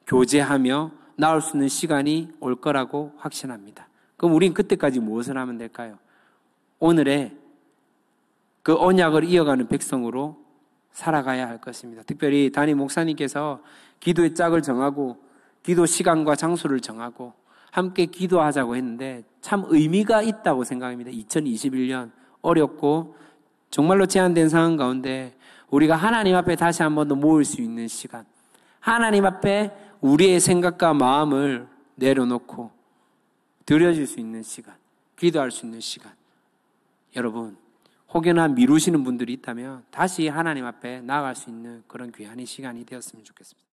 교제하며 나올 수 있는 시간이 올 거라고 확신합니다. 그럼 우린 그때까지 무엇을 하면 될까요? 오늘의 그 언약을 이어가는 백성으로 살아가야 할 것입니다. 특별히 담임 목사님께서 기도의 짝을 정하고 기도 시간과 장소를 정하고 함께 기도하자고 했는데 참 의미가 있다고 생각합니다. 2021년 어렵고 정말로 제한된 상황 가운데 우리가 하나님 앞에 다시 한 번 더 모일 수 있는 시간, 하나님 앞에 우리의 생각과 마음을 내려놓고 드려질 수 있는 시간, 기도할 수 있는 시간, 여러분 혹여나 미루시는 분들이 있다면 다시 하나님 앞에 나아갈 수 있는 그런 귀한 시간이 되었으면 좋겠습니다.